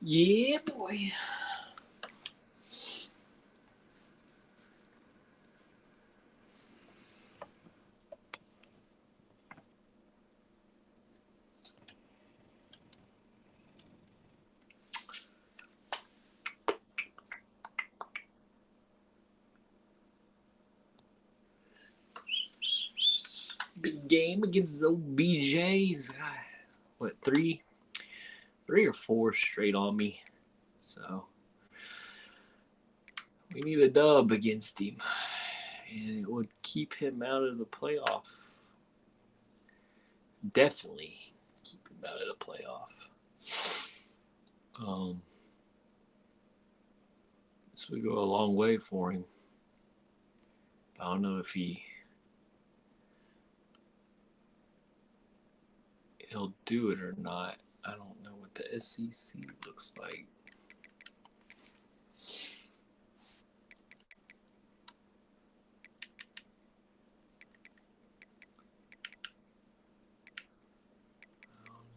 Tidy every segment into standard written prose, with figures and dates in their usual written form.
Yeah, boy. Big game against the old BJs. What, three or four straight on me. So we need a dub against him. And it would keep him out of the playoff. Definitely keep him out of the playoff. This would go a long way for him. I don't know if he'll do it or not. I don't know what the SEC looks like.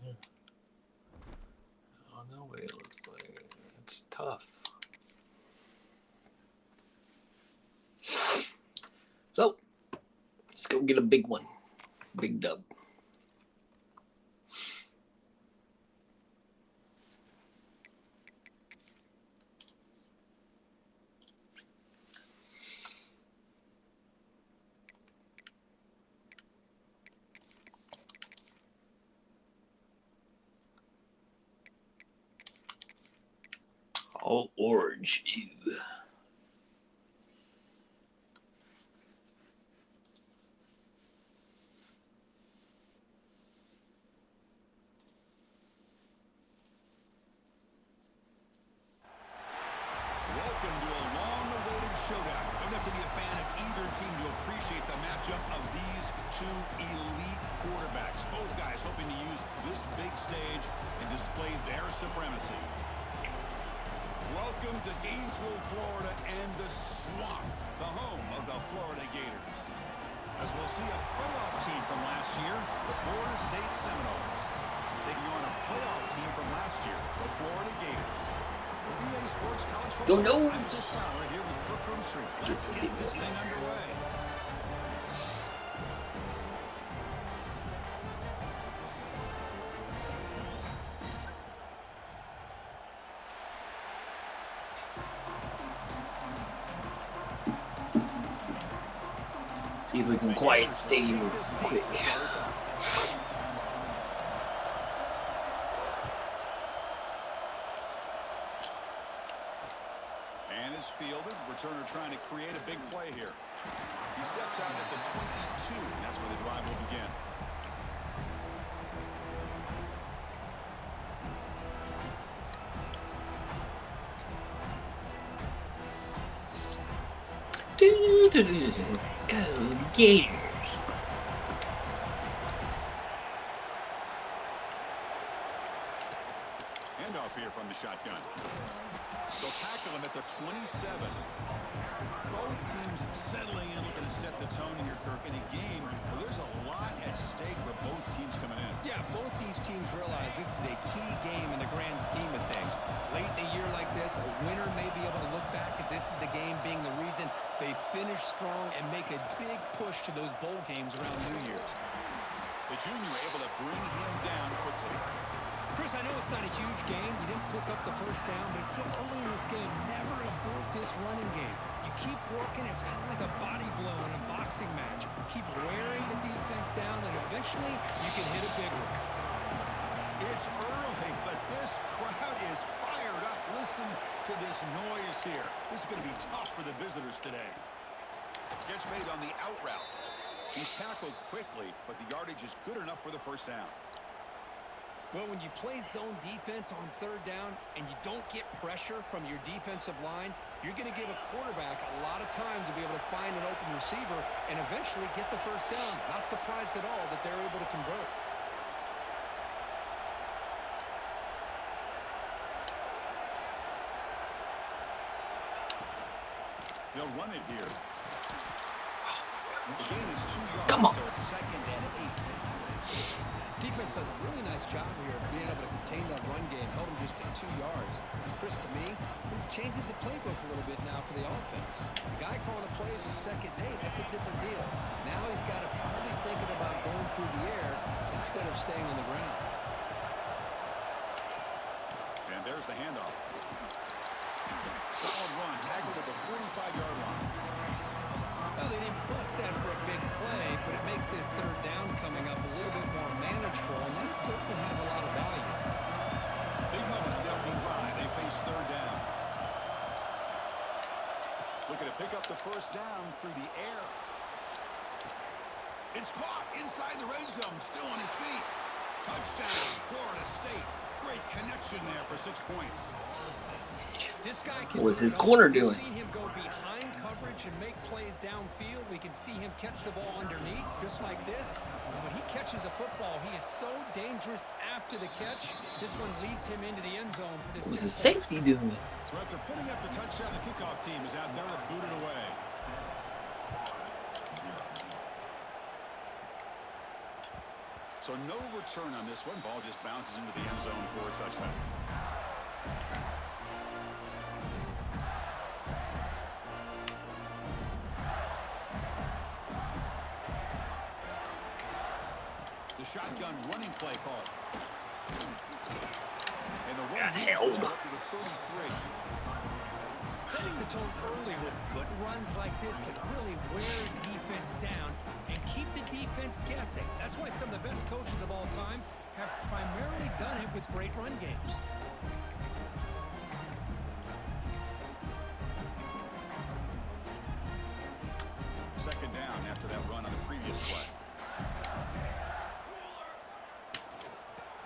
I don't know what it looks like. It's tough. So, let's go get a big one. Big dub. All orange. Ew. Welcome to a long-awaited showdown. Don't have to be a fan of either team to appreciate the matchup of these two elite quarterbacks. Both guys hoping to use this big stage and display their supremacy. Welcome to Gainesville, Florida, and the Swamp, the home of the Florida Gators. As we'll see a playoff team from last year, the Florida State Seminoles, taking on a playoff team from last year, the Florida Gators. Let's go Noles. I'm Chris Fowler here with Kirkroom Street. Let's get this thing underway. See if we can quiet the stadium quick. And is fielded. Returner trying to create a big play here. He steps out at the 22, and that's where the drive will begin. Go Gators. Handoff here from the shotgun. They'll tackle him at the 27. Both teams settling in, looking to set the tone here, Kirk, in a game where there's a lot at stake for both teams coming in. Yeah, both these teams realize this is a key game in the grand scheme of things. Late in a year like this, a winner may be able to look back at this as a game being the reason they finish strong and make a big push to those bowl games around New Year's. The junior able to bring him down quickly. Chris, I know it's not a huge game. You didn't pick up the first down, but it's still early in this game. Never abort this running game. You keep working. It's kind of like a body blow in a boxing match. Keep wearing the defense down, and eventually you can hit a big one. It's early, but this crowd is fired up. Listen to this noise here. This is going to be tough for the visitors today. Catch made on the out route. He's tackled quickly, but the yardage is good enough for the first down. Well, when you play zone defense on third down and you don't get pressure from your defensive line, you're going to give a quarterback a lot of time to be able to find an open receiver and eventually get the first down. Not surprised at all that they're able to convert. They'll run it here. The gain is 2 yards, Come on. so it's 2nd and 8. Defense does a really nice job here of being able to contain that run game. Held him just to 2 yards. Chris, to me, this changes the playbook a little bit now for the offense. The guy calling the plays in 2nd and 8, that's a different deal. Now he's got to probably thinking about going through the air instead of staying on the ground. And there's the handoff. Solid run, tackled at the 45-yard line. Well, they didn't bust that for a big play, but it makes this 3rd down coming up a little bit more manageable, and that certainly has a lot of value. Big moment on the opening drive. They face 3rd down. Looking to pick up the 1st down through the air. It's caught inside the red zone, still on his feet. Touchdown, Florida State. Great connection there for 6 points. This guy What was his corner doing? We've seen him go behind coverage and make plays downfield. We can see him catch the ball underneath, just like this. And when he catches a football, he is so dangerous after the catch. This one leads him into the end zone for this. What was his safety doing? So after putting up the touchdown, the kickoff team is out there to boot it away. So no return on this one. Ball just bounces into the end zone for a touchback. The shotgun running play call. And the run moves up to the 33. Setting the tone early with good runs like this can really wear defense down and keep the defense guessing. That's why some of the best coaches of all time have primarily done it with great run games. Second down after that run on the previous play.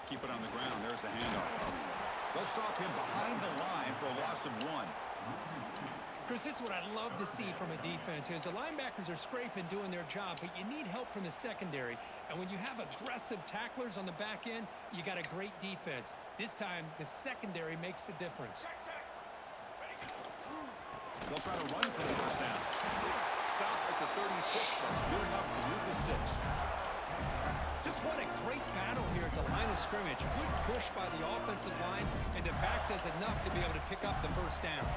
Keep it on the ground. There's the handoff. They'll stop him behind the line for a loss of 1. Chris, this is what I love to see from a defense is the linebackers are scraping, doing their job, but you need help from the secondary. And when you have aggressive tacklers on the back end, you got a great defense. This time, the secondary makes the difference. They'll try to run for the 1st down. Stop at the 36. Good enough to move the sticks. Just what a great battle here at the line of scrimmage. Good push by the offensive line, and the back does enough to be able to pick up the 1st down.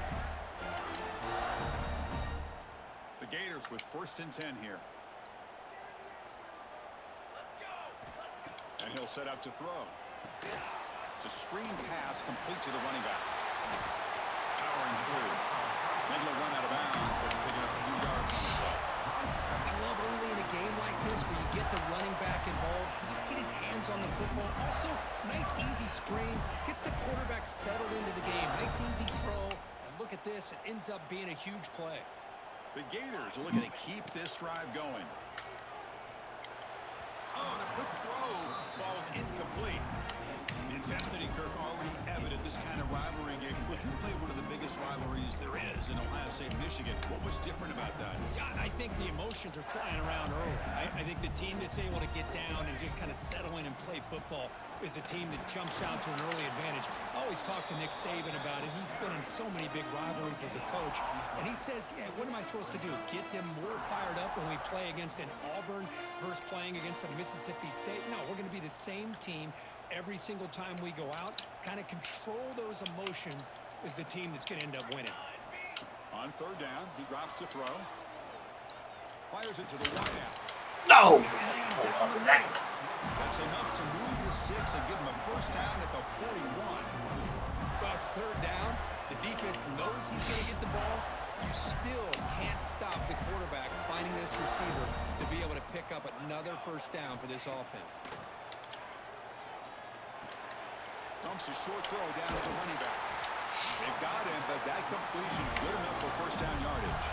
The Gators with 1st and 10 here. And he'll set up to throw. It's a screen pass complete to the running back. Powering through. Then he'll run out of bounds after picking up a few yards on the play. I love early in a game like this where you get the running back involved. You just get his hands on the football. Also, nice, easy screen. Gets the quarterback settled into the game. Nice, easy throw. And look at this. It ends up being a huge play. The Gators are looking to keep this drive going. Oh, the quick throw falls incomplete. The intensity, Kirk, already evident this kind of rivalry game. Look, you played one of the biggest rivalries there is in Ohio State, Michigan. What was different about that? Yeah, I think the emotions are flying around early. I think the team that's able to get down and just kind of settle in and play football is the team that jumps out to an early advantage. I always talk to Nick Saban about it. He's been in so many big rivalries as a coach. And he says, yeah, what am I supposed to do? Get them more fired up when we play against an Auburn versus playing against a Mississippi State? No, we're going to be the same team every single time we go out. Kind of control those emotions is the team that's going to end up winning. On 3rd down, he drops to throw. Fires it to the wideout. No! That's enough to move the sticks and give him a 1st down at the 41. Well, it's 3rd down. The defense knows he's going to get the ball. You still can't stop the quarterback finding this receiver to be able to pick up another 1st down for this offense. Dumps a short throw down to the running back. They've got him, but that completion good enough for 1st down yardage.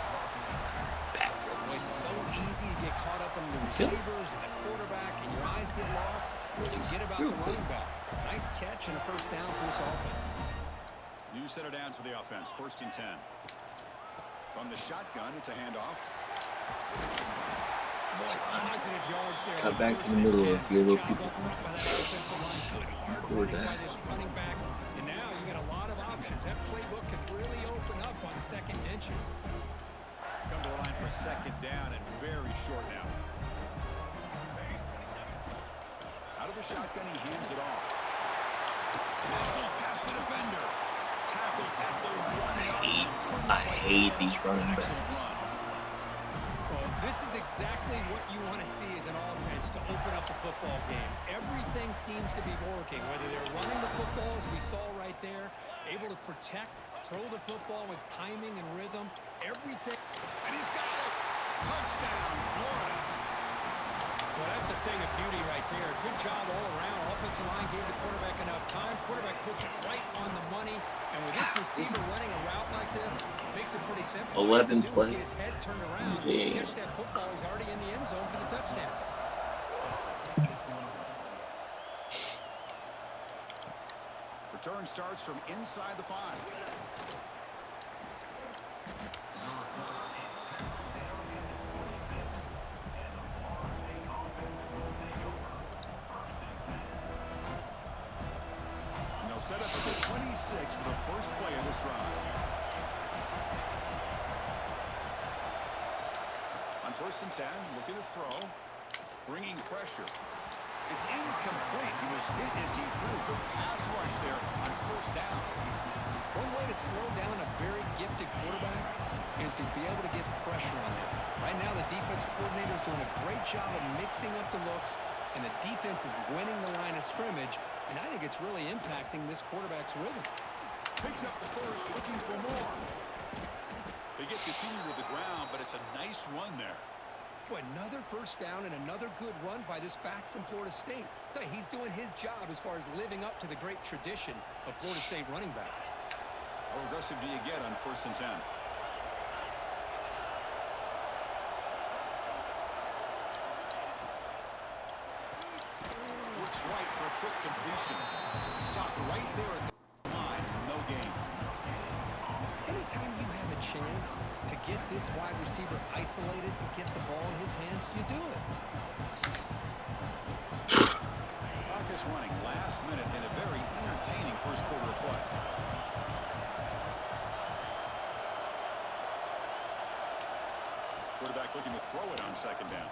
It's so easy to get caught up in the receivers and the quarterback, and your eyes get lost. Forget about the running back. Nice catch and a 1st down for this offense. New set of downs for the offense. 1st and 10. From the shotgun, it's a handoff. Positive yards there. Cut back to the middle of field goal people. Good hard by this running back. And now you got a lot of options. That playbook could really open up on 2nd inches. Come to the line for 2nd down and very short now. Out of the shotgun, he hands it off. Missiles past the defender. hate these running Excellent backs. run. Well, this is exactly what you want to see as an offense to open up a football game. Everything seems to be working, whether they're running the football, as we saw right there, able to protect, throw the football with timing and rhythm, everything. And he's got it. Touchdown, Florida. Well, that's a thing of beauty right there. Good job all around. Offensive line gave the quarterback enough time. Quarterback puts it right on the money. And with this receiver running a route like this, makes it pretty simple. 11 All you have to do is plays. get his head turned around, Yeah. catch that football. He's already in the end zone for the touchdown. Return starts from inside the 5. And they'll set up at the 26 for the first play of this drive. On 1st and 10, looking to throw, bringing pressure. It's incomplete. He was hit as he threw. Good pass rush there on 1st down. One way to slow down a very gifted quarterback is to be able to get pressure on him. Right now, the defense coordinator is doing a great job of mixing up the looks, and the defense is winning the line of scrimmage, and I think it's really impacting this quarterback's rhythm. Picks up the first, looking for more. They get the senior to the ground, but it's a nice run there. Boy, another first down and another good run by this back from Florida State. Tell you, he's doing his job as far as living up to the great tradition of Florida State running backs. How aggressive do you get on 1st and 10? Looks right for a quick completion. Stopped right there at the line. No gain. Anytime you have a chance to get this wide receiver isolated, to get the ball in his hands, you do it. Clock is running last minute in a very entertaining first quarter of play. Quarterback looking to throw it on 2nd down.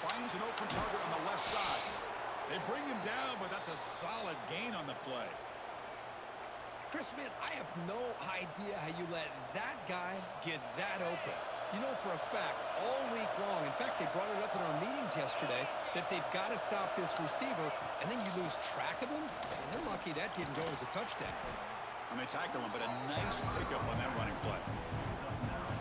Finds an open target on the left side. They bring him down, but that's a solid gain on the play. Chris, man, I have no idea how you let that guy get that open. You know for a fact, all week long, in fact, they brought it up in our meetings yesterday, that they've got to stop this receiver, and then you lose track of him, and they're lucky that didn't go as a touchdown. And they tackle him, but a nice pickup on that running play.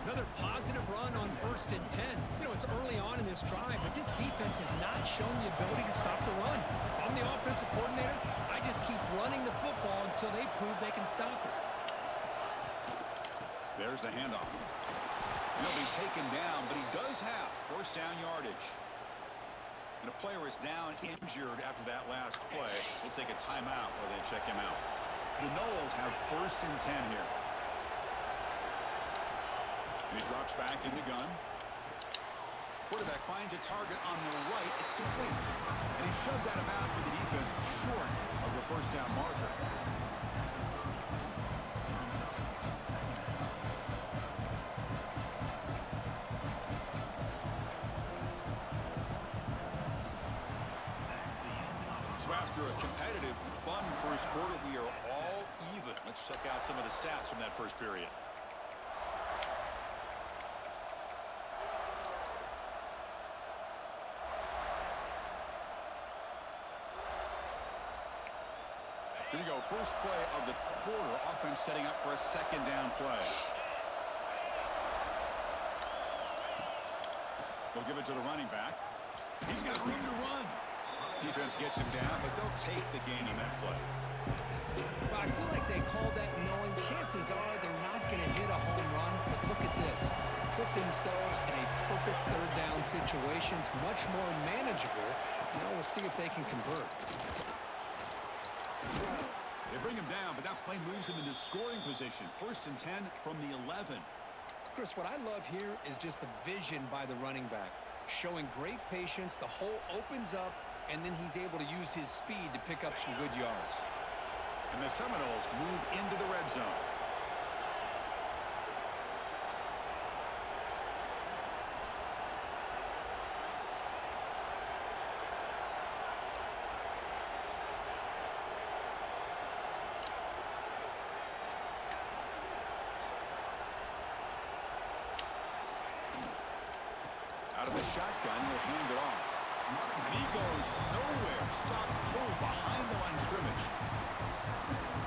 Another positive run on 1st and 10. You know, it's early on in this drive, but this defense has not shown the ability to stop the run. If I'm the offensive coordinator, I just keep running the football until they prove they can stop it. There's the handoff. He'll be taken down, but he does have 1st down yardage. And a player is down injured after that last play. We'll take a timeout while they check him out. The Noles have 1st and 10 here. And he drops back in the gun. Quarterback finds a target on the right. It's complete. And he's shoved out of bounds with the defense short of the 1st down marker. So after a competitive, fun first quarter, we are all even. Let's check out some of the stats from that first period. Here we go. First play of the quarter. Offense setting up for a 2nd down play. They'll give it to the running back. He's got room to run. Defense gets him down, but they'll take the gain on that play. Well, I feel like they called that knowing chances are they're not going to hit a home run. But look at this. Put themselves in a perfect 3rd down situation. It's much more manageable. Now we'll see if they can convert. They bring him down, but that play moves him into scoring position. 1st and 10 from the 11. Chris, what I love here is just the vision by the running back. Showing great patience. The hole opens up, and then he's able to use his speed to pick up some good yards. And the Seminoles move into the red zone. of the shotgun. He'll hand it off. And he goes nowhere. Stop cold behind the line of scrimmage.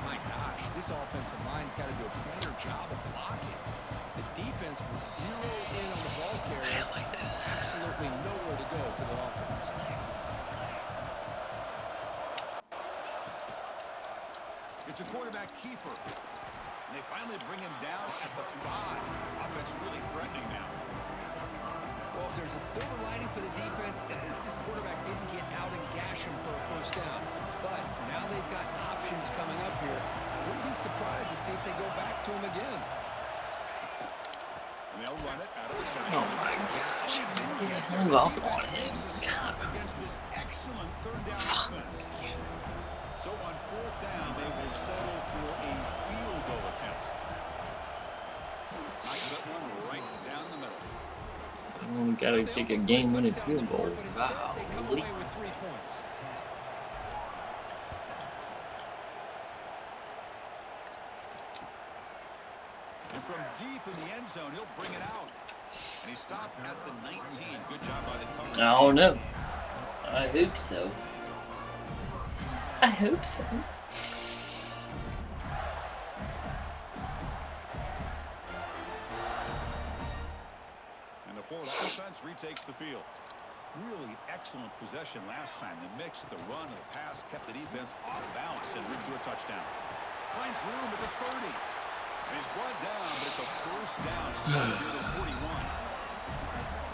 My gosh, this offensive line's got to do a better job of blocking. The defense was zeroed in on the ball carrier. Absolutely nowhere to go for the offense. It's a quarterback keeper. And they finally bring him down at the 5. Offense really threatening now. Well, if there's a silver lining for the defense, at least this quarterback didn't get out and gash him for a first down. But now they've got options coming up here. I wouldn't be surprised to see if they go back to him again. And they'll run it out of the shotgun. Oh my gosh, I didn't get hung up on him. God. Against this excellent third down offense. So on 4th down, they will settle for a field goal attempt. Knocks that one right down the middle. We gotta kick a game-winning field goal. Wow. They come away with 3 points. And from deep in the end zone, he'll bring it out. And he stopped at the 19. Good job by the coverage. I don't know. I hope so. I hope so. And the Florida offense retakes the field. Really excellent possession last time. The mix, the run, and the pass kept the defense off balance and route to a touchdown. Finds room at the 30. And he's brought down, but it's a first down. Spotted near the 41.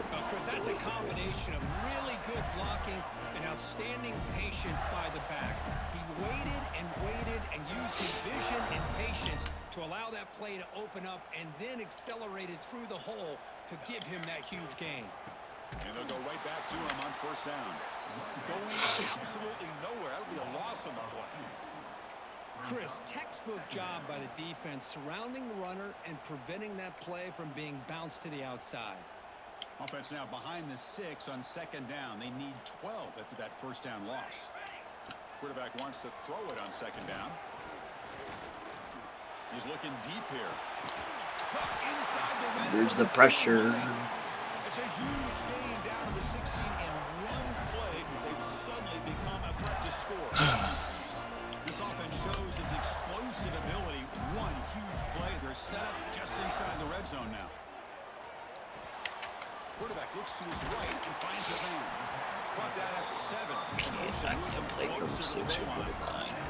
Well, Chris, that's a combination of really good blocking and outstanding patience by the back. He waited and used his vision and patience to allow that play to open up and then accelerated through the hole to give him that huge gain. And they'll go right back to him on first down. Going absolutely nowhere. That'll be a loss on the play. Chris, textbook job by the defense surrounding the runner and preventing that play from being bounced to the outside. Offense now behind the 6 on 2nd down. They need 12 after that first down loss. Quarterback wants to throw it on 2nd down. He's looking deep here. Inside the red There's zone. the pressure. It's a huge gain down to the 16 in one play. They've suddenly become a threat to score. This offense shows its explosive ability. One huge play. They're set up just inside the red zone now. Quarterback looks to his right and finds the man. Brought down at the 7. I can't play from 6 or 9.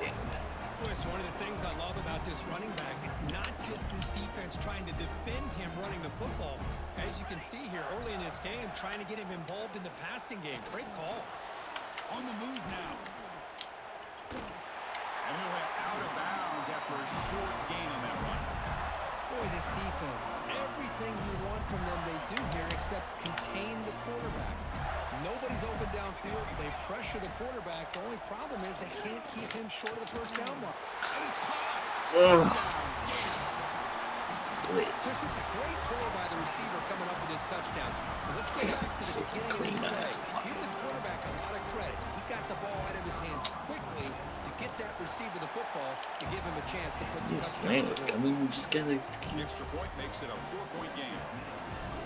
Damn it. Chris, one of the things I love about this running back, it's not just this defense trying to defend him running the football. As you can see here early in this game, trying to get him involved in the passing game. Great call. On the move now. And he'll have out of bounds after a short gain on that run. Boy, this defense, everything you want from them they do here except contain the quarterback. Nobody's open downfield. They pressure the quarterback. The only problem is they can't keep him short of the first down mark. And it's caught. Blitz. This is a great play by the receiver coming up with this touchdown. But let's go back to the beginning of this play. Give the quarterback a lot of credit. He got the ball out of his hands quickly to get that receiver the football to give him a chance to put the touchdown. I mean, we just gotta Extra point makes it a 4-point game.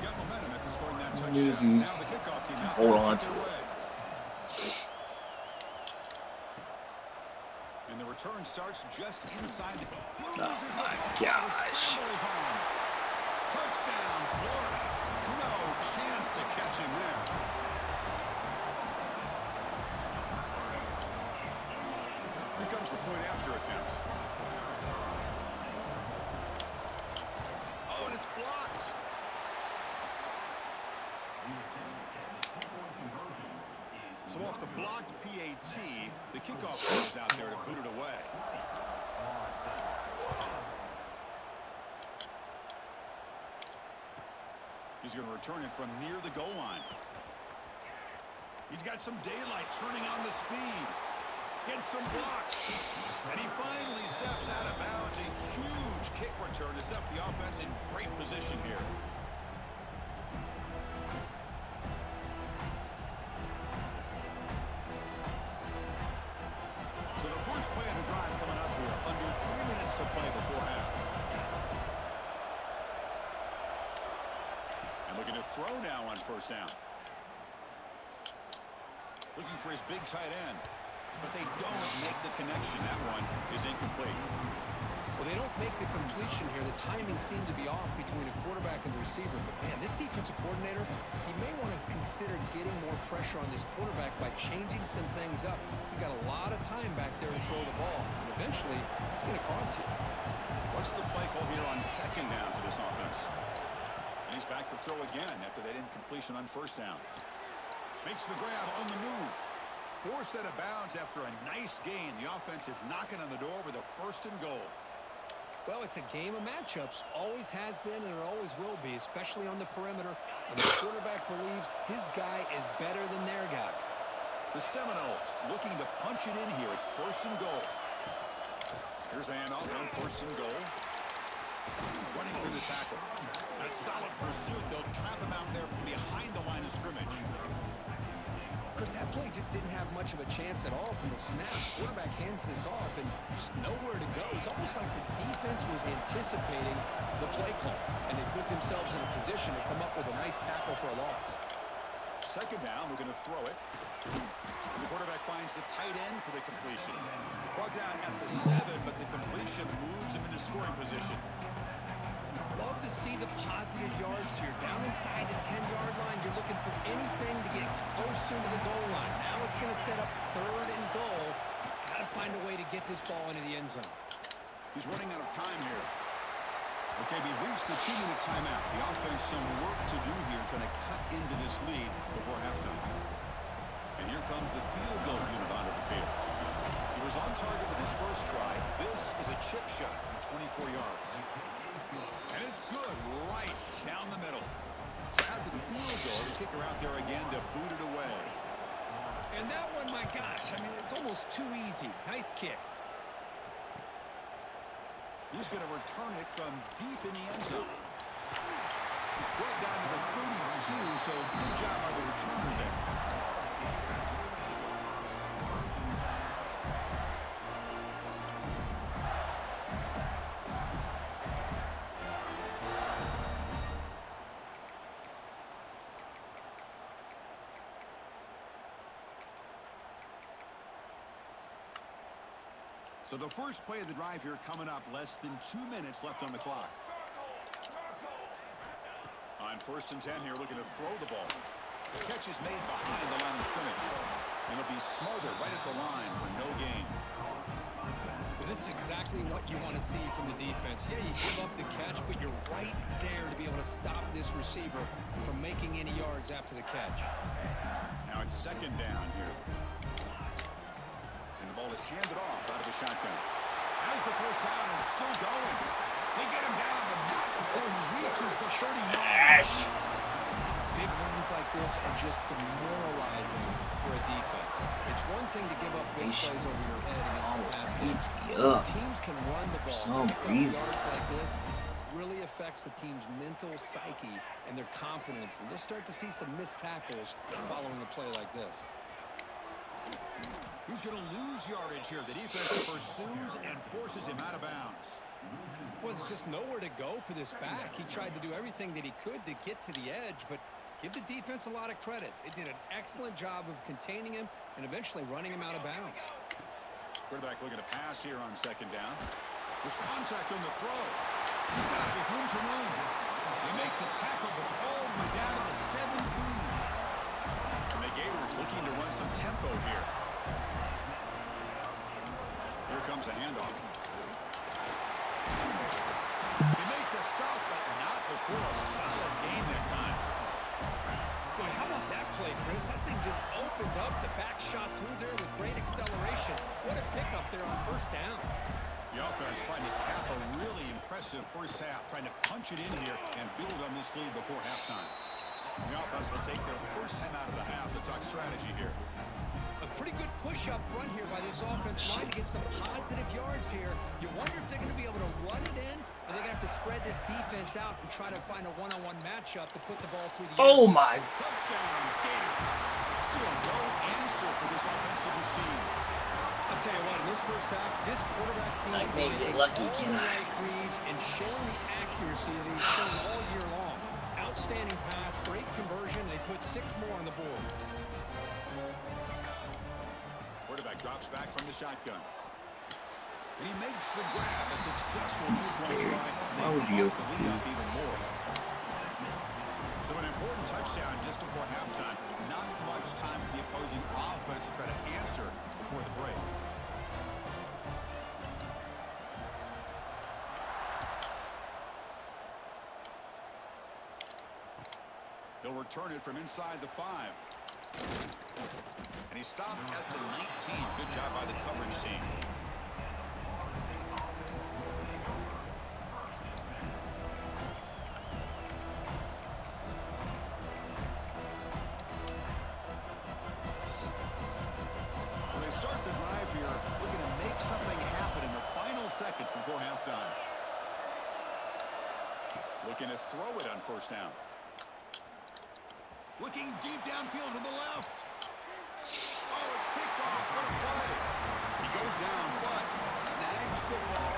Got momentum after scoring that Losing. touchdown. Now the kickoff team out Hold there on to to kick it. away. And the return starts just inside the Oh my gosh. Touchdown, Florida. No chance to catch him there. Here comes the point after attempt. Oh, and it's blocked. So off the blocked PAT, the kickoff goes out there to boot it away. He's going to return it from near the goal line. He's got some daylight turning on the speed. Gets some blocks. And he finally steps out of bounds. A huge kick return to set the offense in great position here. So the first play of the drive coming up here. Under 3 minutes to play before half. And looking to throw now on first down. Looking for his big tight end. But they don't make the connection. That one is incomplete. Well, they don't make the completion here. The timing seemed to be off between a quarterback and the receiver. But, man, this defensive coordinator, he may want to consider getting more pressure on this quarterback by changing some things up. He's got a lot of time back there to throw the ball. And eventually, it's going to cost you. What's the play call here on second down for this offense? And he's back to throw again after that incompletion on first down. Makes the grab on the move. Forced out of bounds after a nice gain. The offense is knocking on the door with a 1st and goal. Well, it's a game of matchups. Always has been and it always will be, especially on the perimeter. And the quarterback believes his guy is better than their guy. The Seminoles looking to punch it in here. It's 1st and goal. Here's the handoff on 1st and goal. Running through the tackle. A solid pursuit. They'll trap him out there behind the line of scrimmage. Chris, that play just didn't have much of a chance at all from the snap. Quarterback hands this off and just nowhere to go. It's almost like the defense was anticipating the play call, and they put themselves in a position to come up with a nice tackle for a loss. Second down, we're going to throw it. The quarterback finds the tight end for the completion. Brought down at the 7, but the completion moves him into scoring position. Love to see the positive yards here. Down inside the 10-yard line, you're looking for anything to get closer to the goal line. Now it's going to set up 3rd and goal. Got to find a way to get this ball into the end zone. He's running out of time here. Okay, we reached the 2-minute timeout. The offense some work to do here, trying to cut into this lead before halftime. And here comes the field goal unit onto the field. He was on target with his first try. This is a chip shot from 24 yards. And it's good right down the middle. So after the field goal, the kicker out there again to boot it away. And that one, my gosh, I mean, it's almost too easy. Nice kick. He's going to return it from deep in the end zone. Right down to the 32, so good job by the returner there. So the first play of the drive here coming up, less than 2 minutes left on the clock. On 1st and 10 here, looking to throw the ball. The catch is made behind the line of scrimmage. And it'll be smothered right at the line for no gain. Well, this is exactly what you want to see from the defense. Yeah, you give up the catch, but you're right there to be able to stop this receiver from making any yards after the catch. Now it's 2nd down here. And the ball is handed off out of the shotgun. As the first down is still going. They get him down, but not before he reaches the 30-yard. Big runs like this are just demoralizing for a defense. It's one thing to give up big plays over your head against the pass game. Teams can run the ball. Pick up yards like this really affects the team's mental psyche and their confidence. And they'll start to see some missed tackles following a play like this. He's going to lose yardage here. The defense pursues and forces him out of bounds. Well, there's just nowhere to go for this back. He tried to do everything that he could to get to the edge, but give the defense a lot of credit. They did an excellent job of containing him and eventually running him out of bounds. Quarterback looking to pass here on 2nd down. There's contact on the throw. He's got it with room to run. They make the tackle, but all the way down to the 17. And the Gators looking to run some tempo here. Here comes a handoff. They make the stop, but not before a solid gain that time. Boy, how about that play, Chris? That thing just opened up the back shot through there with great acceleration. What a pickup there on 1st down. The offense trying to cap a really impressive first half, trying to punch it in here and build on this lead before halftime. The offense will take their first time out of the half to talk strategy here. A pretty good push up front here by this offense line to get some positive yards here. You wonder if they're going to be able to run it in, or they're going to have to spread this defense out and try to find a one-on-one matchup to put the ball through the Oh my. Touchdown, Gators. Still no answer for this offensive machine. I'll tell you what, in this first half, this quarterback seemed I to may be get making lucky, all can the I? right reads and showing the accuracy that he's shown all year long. Outstanding pass, great conversion. They put 6 more on the board. Drops back from the shotgun. And he makes the grab. A successful two-point try. Why would you open two? Even more. So an important touchdown just before halftime. Not much time for the opposing offense to try to answer before the break. He'll return it from inside the 5. And he stopped at the 19. Good job by the coverage team. So they start the drive here, looking to make something happen in the final seconds before halftime. Looking to throw it on first down. Looking deep downfield to the left. Oh, it's picked off. What a play. He goes down, but snags the ball.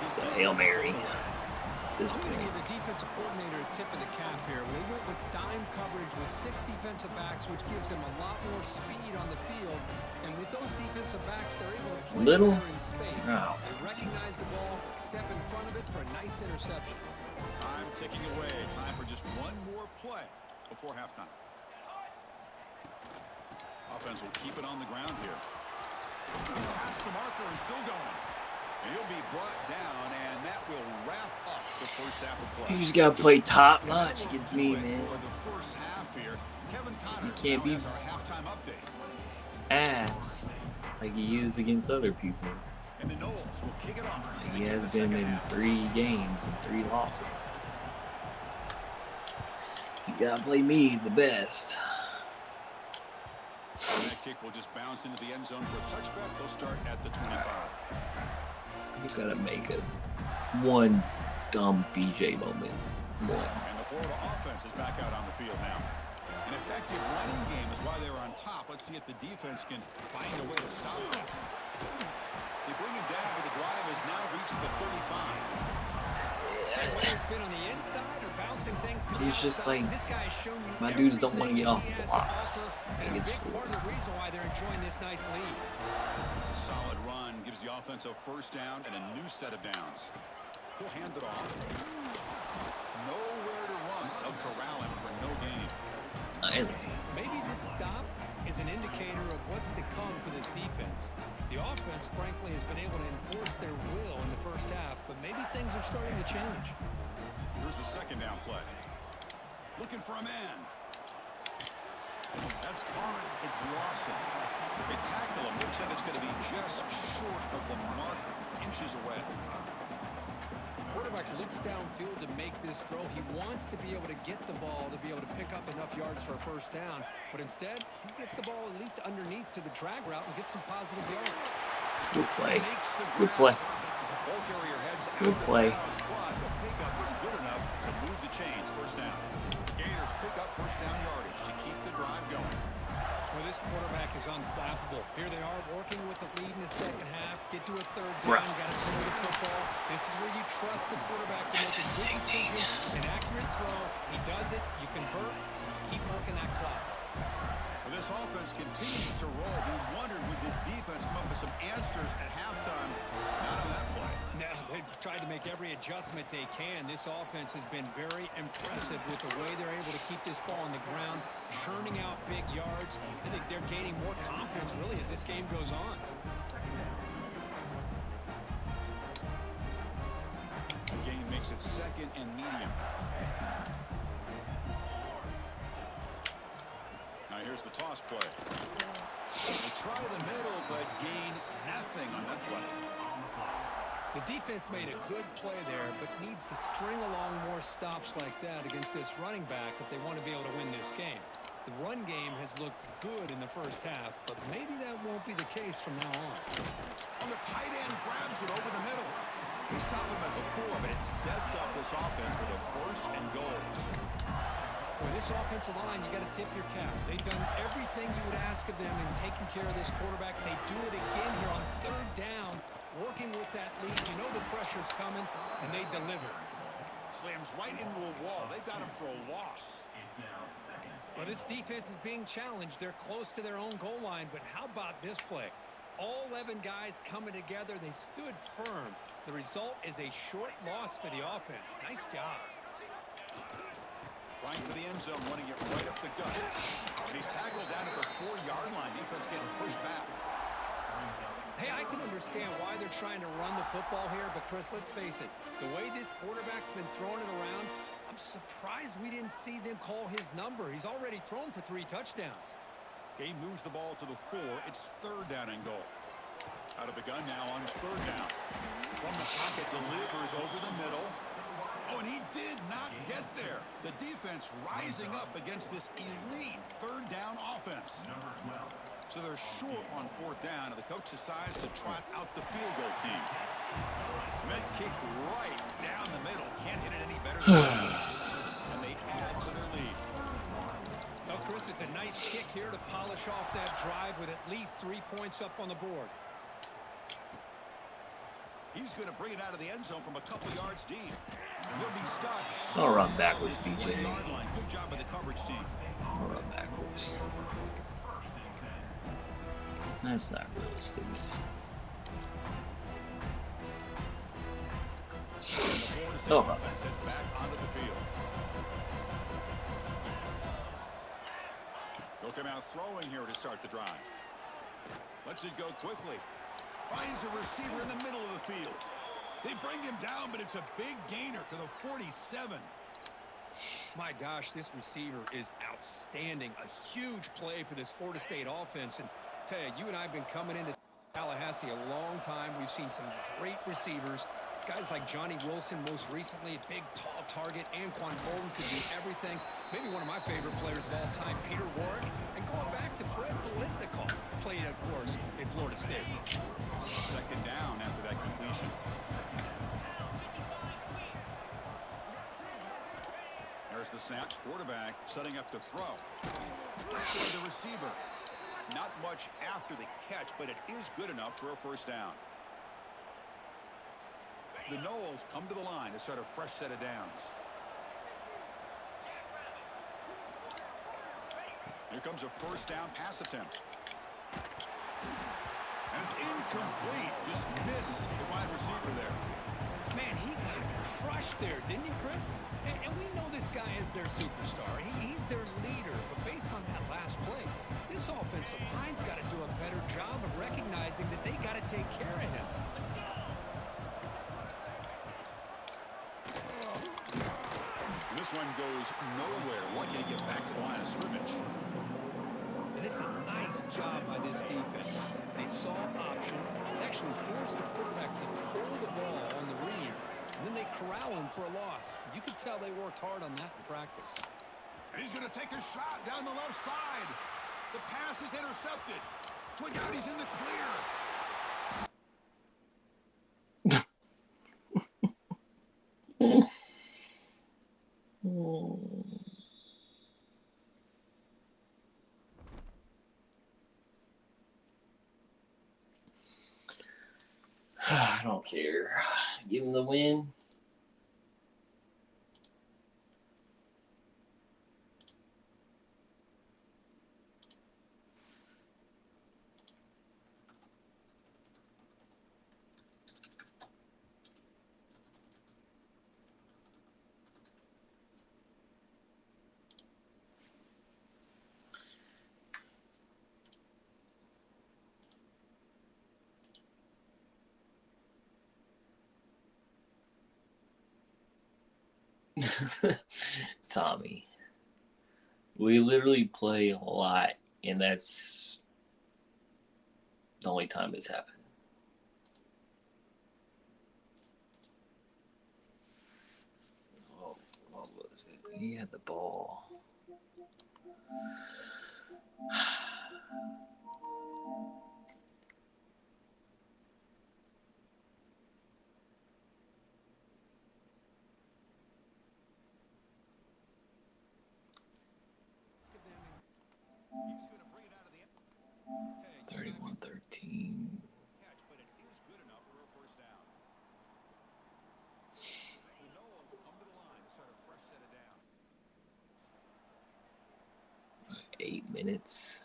It's a Hail Mary. I'm going to give the defensive coordinator a tip of the cap here. They went with dime coverage with 6 defensive backs, which gives them a lot more speed on the field. And with those defensive backs, they're able to play better in space. Oh. They recognize the ball, step in front of it for a nice interception. Time ticking away. Time for just one more play before halftime. Offense will keep it on the ground here. Past the marker and still going. And he'll be brought down, and that will wrap up the first half of play. You just gotta play top notch against me, man. For the first half here, Kevin Connors You can't be now has our halftime update. ass like he is against other people. And the Knowles will kick it off. Like he has been in 3 games and 3 losses. You gotta play me the best. And that kick will just bounce into the end zone for a touchback. They'll start at the 25. He's gotta make it one dumb BJ moment. One. And the Florida offense is back out on the field now. An effective running game is why they're on top. Let's see if the defense can find a way to stop that. They bring him down, but the drive has now reached the 35. And whether it's been on the inside or bouncing things to the He's just outside, like, this guy has shown you my dudes don't want to everything get off he the has to blocks. offer, Like and a it's big part of the reason why they're enjoying this nice lead. It's a solid run. Gives the offense a first down and a new set of downs. He'll hand it off. Nowhere to run. They'll corral him for no gain. Maybe this stop is an indicator of what's to come for this defense. The offense, frankly, has been able to enforce their will in the first half, but maybe things are starting to change. Here's the second down play. Looking for a man. That's Carr. It's Lawson. They tackle him. Looks like it's going to be just short of the marker. Inches away. The quarterback looks downfield to make this throw. He wants to be able to get the ball to be able to pick up enough yards for a first down. But instead, he gets the ball at least underneath to the drag route and gets some positive yards. Good play. Good play. Good play. But the pickup was good enough to move the chains. First down. Gators pick up first down yardage to keep the drive going. Well, this quarterback is unflappable. Here they are working with the lead in the second half. Get to a third down. Got to throw the football. This is where you trust the quarterback to make a good decision, an accurate throw. He does it. You convert. And you keep working that clock. Well, this offense continues to roll. We wondered, would this defense come up with some answers at halftime? Not on that play. Now, they've tried to make every adjustment they can. This offense has been very impressive with the way they're able to keep this ball on the ground, churning out big yards. I think they're gaining more confidence, really, as this game goes on. The game makes it second and medium. Now here's the toss play. They try the middle, but gain nothing on that play. The defense made a good play there, but needs to string along more stops like that against this running back if they want to be able to win this game. The run game has looked good in the first half, but maybe that won't be the case from now on. On the tight end, grabs it over the middle. They stop him at the 4, but it sets up this offense with a first and goal. With this offensive line, you got to tip your cap. They've done everything you would ask of them in taking care of this quarterback. They do it again here on third down, working with that lead. You know the pressure's coming, and they deliver. Slams right into a wall. They've got him for a loss. Well, this defense is being challenged. They're close to their own goal line, but how about this play? All 11 guys coming together. They stood firm. The result is a short loss for the offense. Nice job. Trying for the end zone, running it right up the gut. And he's tackled down at the 4-yard line. Defense getting pushed back. Hey, I can understand why they're trying to run the football here, but Chris, let's face it. The way this quarterback's been throwing it around, I'm surprised we didn't see them call his number. He's already thrown for 3 touchdowns. Game moves the ball to the 4. It's 3rd down and goal. Out of the gun now on 3rd down. From the pocket, delivers over the middle. Oh, and he did not get there. The defense rising up against this elite 3rd down offense. So they're short on 4th down, and the coach decides to trot out the field goal team. Met kick right down the middle. Can't hit it any better than that. And they add to their lead. Well, Chris, it's a nice kick here to polish off that drive with at least 3 points up on the board. He's going to bring it out of the end zone from a couple yards deep. He'll be stuck. I'll run backwards, BJ. Good job by the coverage team. I'll run backwards. That's not realistic. Oh. Back onto the field. He'll come out throwing here to start the drive. Lets it go quickly. Finds a receiver in the middle of the field. They bring him down, but it's a big gainer to the 47. My gosh, this receiver is outstanding. A huge play for this Florida State offense. And tell you, you and I have been coming into Tallahassee a long time. We've seen some great receivers. Guys like Johnny Wilson, most recently, a big, tall target. Anquan Bolden could do everything. Maybe one of my favorite players of all time, Peter Warrick. And going back to Fred Biletnikoff, played, of course, in Florida State. 2nd down after that completion. There's the snap. Quarterback setting up to throw. The receiver. Not much after the catch, but it is good enough for a 1st down. The Noles come to the line to start a fresh set of downs. Here comes a 1st down pass attempt. And it's incomplete. Just missed the wide receiver there. Man, he got crushed there, didn't he, Chris? And we know this guy is their superstar. He's their leader. But based on that last play, this offensive line's got to do a better job of recognizing that they got to take care of him. This one goes nowhere. Lucky to get back to the line of scrimmage. And it's a nice job by this defense. They saw option, actually forced the quarterback to pull the ball on the read, and then they corral him for a loss. You could tell they worked hard on that in practice. And he's going to take a shot down the left side. The pass is intercepted. Look out, he's in the clear. I don't care. Give him the win. Tommy, we literally play a lot, and that's the only time it's happened. Oh, what was it? He had the ball. He's going to bring it out of the end. 31-13. Catch, but it is good enough for a 1st down. The Noles come to the line to start a fresh set of downs. 8 minutes.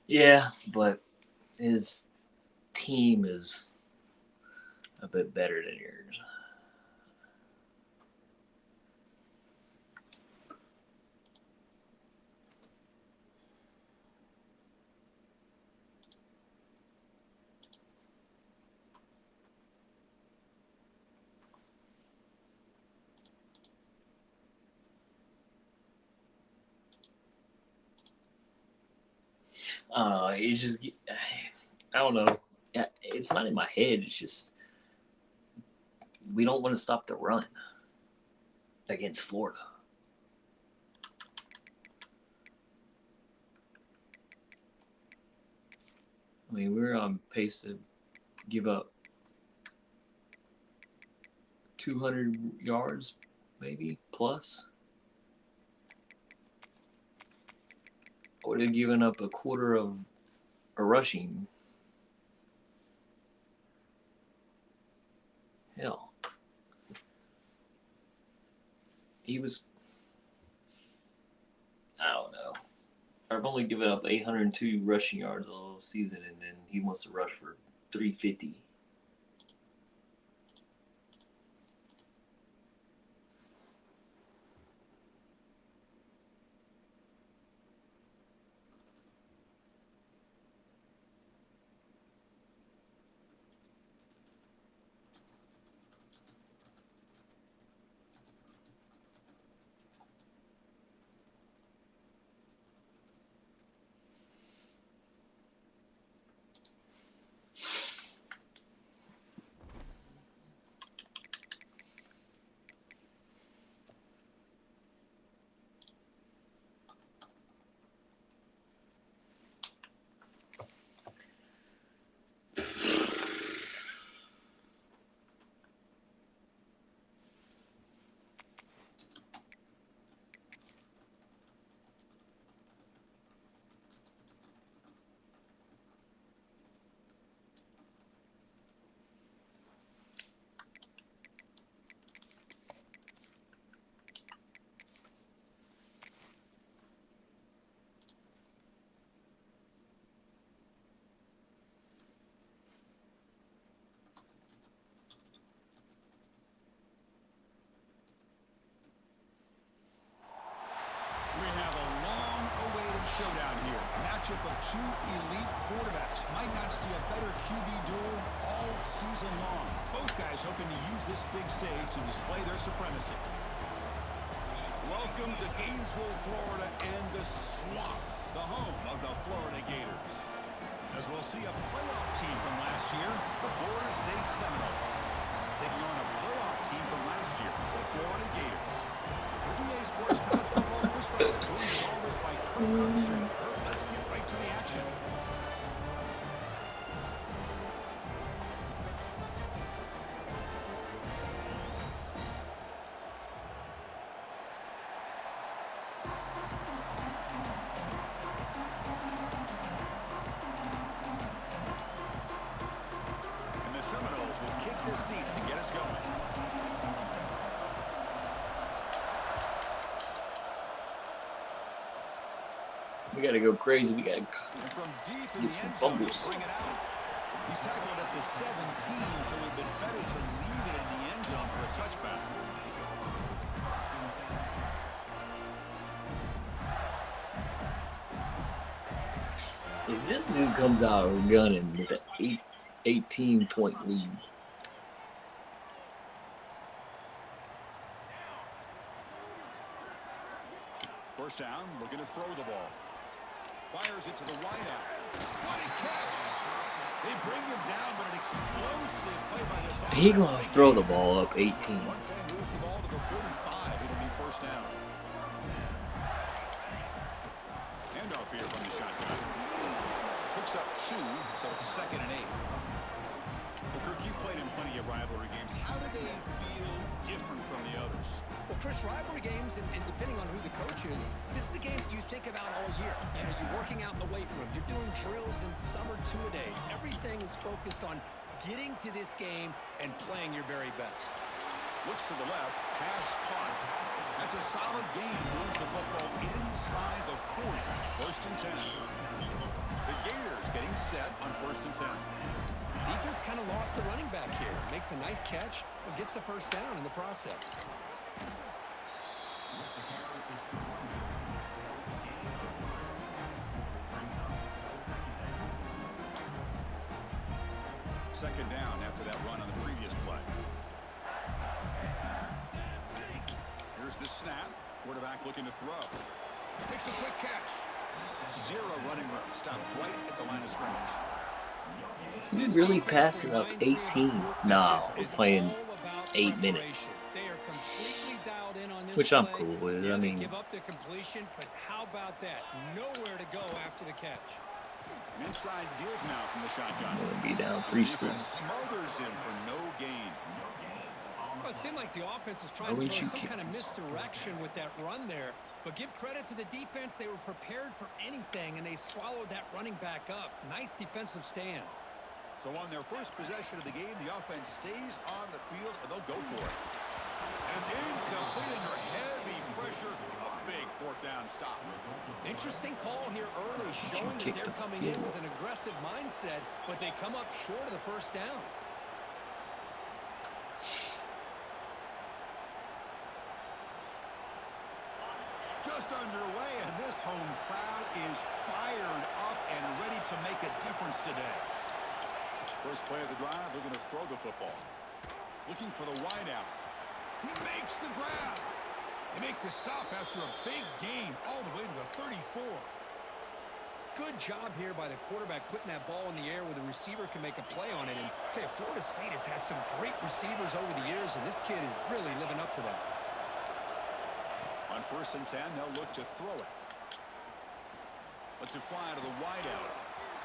Yeah, but his team is a bit better than yours. It's just, I don't know. It's not in my head. It's just we don't want to stop the run against Florida. I mean, we're on pace to give up 200 yards, maybe plus. I would have given up a quarter of a rushing. Hell, he was. I don't know. I've only given up 802 rushing yards all season, and then he wants to rush for 350. We have a long-awaited showdown here. A matchup of two elite quarterbacks. Might not see a better QB duel all season long. Both guys hoping to use this big stage to display their supremacy. Welcome to Gainesville, Florida, and the Swamp, the home of the Florida Gators. As we'll see a playoff team from last year, the Florida State Seminoles, taking on a playoff team from last year, the Florida Gators. For EA Sports College Football, Chris Farley, joined as always by Kirk Armstrong. Kirk, let's get right to the action. will kick this deep to get us going. We gotta go crazy. We gotta And from deep in get the some end zone, fumbles. bring it out. He's tackled at the 17, so it would have been better to leave it in the end zone for a touchback. If this dude comes out gunning with an 18-point lead, First down, looking to throw the ball. Fires it to the wide out. What a catch! They bring him down, but an explosive play by this offense. he gonna throw the ball up 18. One play moves the ball to the 45. It'll be first down. Handoff here from the shotgun. Picks up 2, so it's 2nd and 8. Well, Kirk, you played in plenty of rivalry games. How do they feel different from the others? Well, Chris, rivalry games, and depending on who the coach is, this is a game you think about all year. You know, you're working out in the weight room. You're doing drills in summer two-a-days. Everything is focused on getting to this game and playing your very best. Looks to the left. Pass caught. That's a solid gain. Moves the football inside the 40. 1st and 10. The Gators getting set on 1st and 10. Defense kind of lost a running back here. Makes a nice catch, but gets the first down in the process. Second down after that run on the previous play. Here's the snap. Quarterback looking to throw. Takes a quick catch. 0 running room. Stopped right at the line of scrimmage. We really passing up 18. Nah, we're playing 8 minutes, They are completely dialed in on this which I'm play. cool with. Yeah, I they mean, give up the completion, but how about that? Nowhere to go after the catch. An inside give now from the shotgun. we're gonna be down The 3 defense scores. smothers him for no gain. Well, it seemed like the offense was trying Why to wouldn't throw you some kick kind of this? misdirection with that run there. But give credit to the defense. They were prepared for anything, and they swallowed that running back up. Nice defensive stand. So on their first possession of the game, the offense stays on the field, and they'll go for it. And it's incomplete under heavy pressure. A big 4th down stop. Interesting call here early, showing that kick they're the coming field in with an aggressive mindset, but they come up short of the first down. Just underway, and this home crowd is fired up and ready to make a difference today. First play of the drive, they're going to throw the football. Looking for the wideout. He makes the grab. They make the stop after a big gain all the way to the 34. Good job here by the quarterback putting that ball in the air where the receiver can make a play on it. And I tell you, Florida State has had some great receivers over the years, and this kid is really living up to that. On 1st and 10, they'll look to throw it. Lets it fly to the wideout.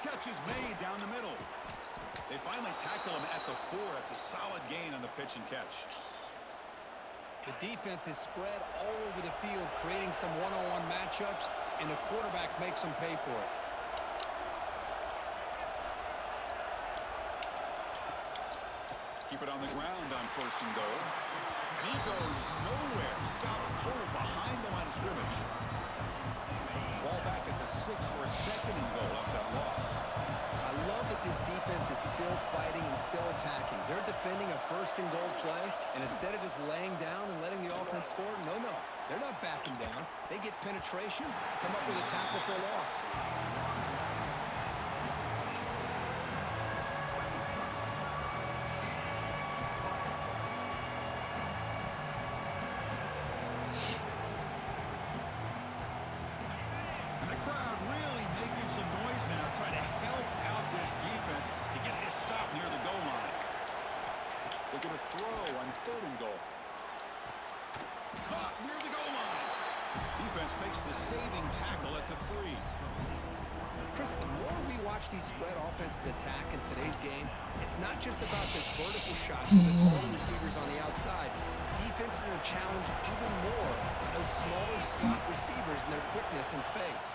Catch is made down the middle. They finally tackle him at the 4. It's a solid gain on the pitch and catch. The defense is spread all over the field, creating some one-on-one matchups, and the quarterback makes them pay for it. Keep it on the ground on 1st and goal. And he goes nowhere. Stop cold behind the line of scrimmage. Ball back at the 6 for a 2nd and goal off that loss. I love that this defense is still fighting and still attacking. They're defending a 1st and goal play, and instead of just laying down and letting the offense score, no. They're not backing down. They get penetration, come up with a tackle for a loss. And the crowd really making some noise now, trying to help out this defense to get this stop near the goal line. They're going to throw on 3rd and goal. Caught near the goal line. Defense makes the saving tackle at the 3. Chris, the more we watch these spread offenses attack in today's game, it's not just about the vertical shots with the tall receivers on the outside. Defenses are challenged even more by those smaller slot receivers and their quickness in space.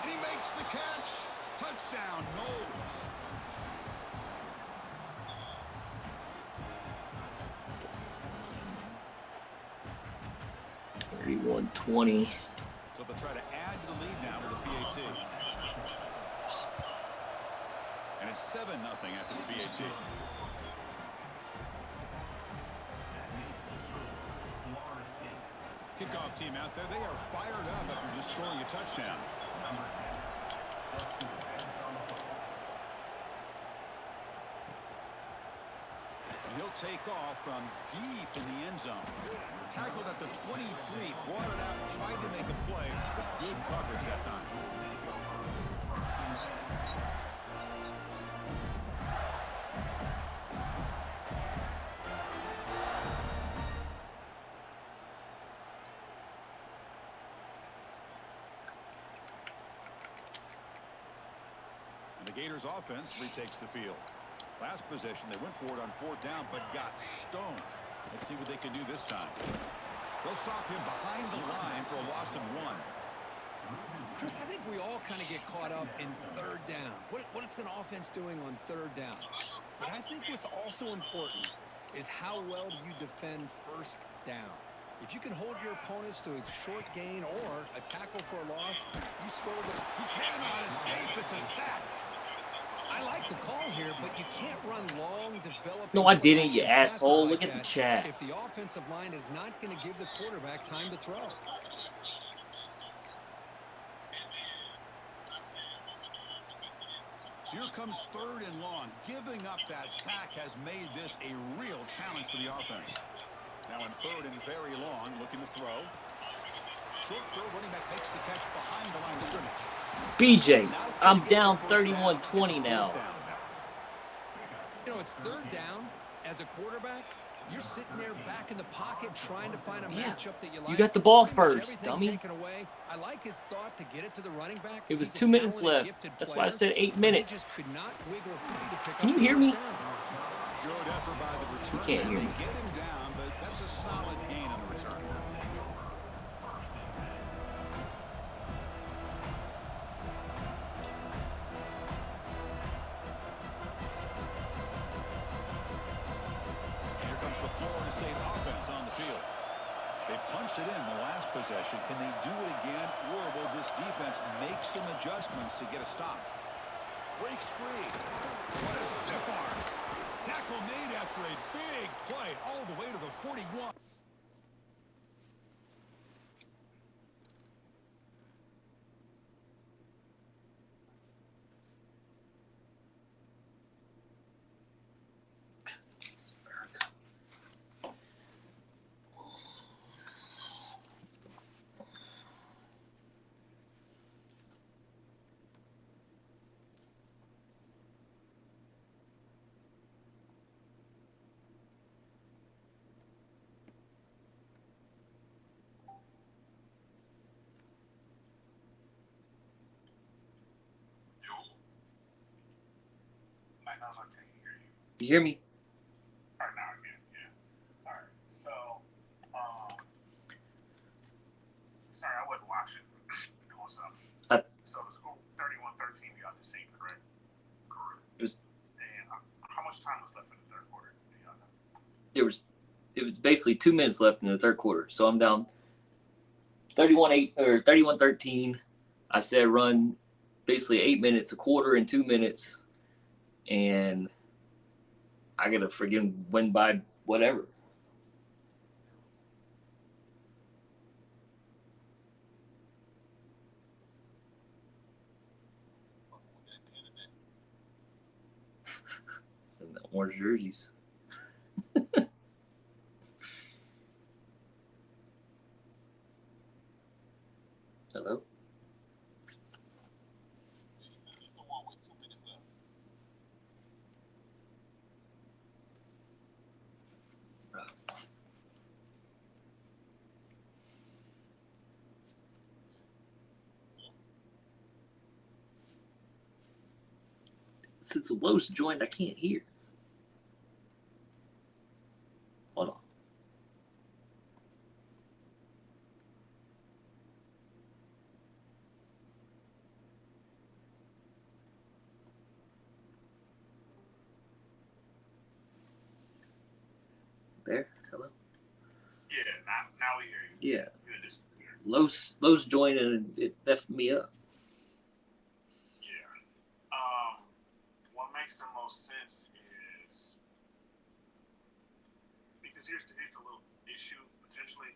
And he makes the catch. Touchdown, Knowles. $31-20. So they'll try to add to the lead now with the PAT. And it's 7-0 after the PAT. Kickoff team out there, they are fired up after just scoring a touchdown. And he'll take off from deep in the end zone. Tackled at the 23, brought it out, tried to make a play, but good coverage that time. And the Gators offense retakes the field. Last possession, they went for it on 4th down, but got stoned. Let's see what they can do this time. They'll stop him behind the line for a loss of 1. Chris, I think we all kind of get caught up in 3rd down. What's an offense doing on 3rd down? But I think what's also important is how well do you defend 1st down. If you can hold your opponents to a short gain or a tackle for a loss, you throw the... He cannot escape. It's a sack. I like the call here, but you can't run long, developing... No, I didn't, you passes asshole. like Look at the that chat. if the offensive line is not going to give the quarterback time to throw. So here comes 3rd and long. Giving up that sack has made this a real challenge for the offense. Now in 3rd and very long, looking to throw. Short throw, running back makes the catch behind the line of scrimmage. BJ, I'm down 31-20 now. You know, it's 3rd down. As a quarterback, you're sitting there back in the pocket trying to find a matchup that you like. You got the ball Pretty much first, everything dummy. taken away. I like his thought to get it to the running back. It was He's a 2 minutes talented, left. gifted That's why I player, said 8 but he minutes. just could not wiggle free to pick Can up you the hear first me? down. Good effort by the return. You can't hear me. They get him down, but that's a solid gain on the return. Here comes the Florida State offense on the field. They punched it in the last possession. Can they do it again, or will this defense make some adjustments to get a stop? Breaks free. What a stiff arm. Tackle made after a big play all the way to the 41. You hear me? All right, now I can, yeah. All right, so, sorry, I wasn't watching. Doing something. So the score 31-13, you got the same, correct? Correct. It was. And how much time was left in the 3rd quarter? Do y'all know? It was basically 2 minutes left in the 3rd quarter. So I'm down 31-8 or 31-13. I said run basically 8 minutes, a quarter, and 2 minutes, and I gotta friggin' win by whatever. Some orange jerseys. Hello? Since the Lowe's joined, I can't hear. Hold on. Hello. Yeah, now we hear you. Yeah. Good. This. Los joined and it effed me up. Yeah. What makes the most sense is because here's the little issue potentially.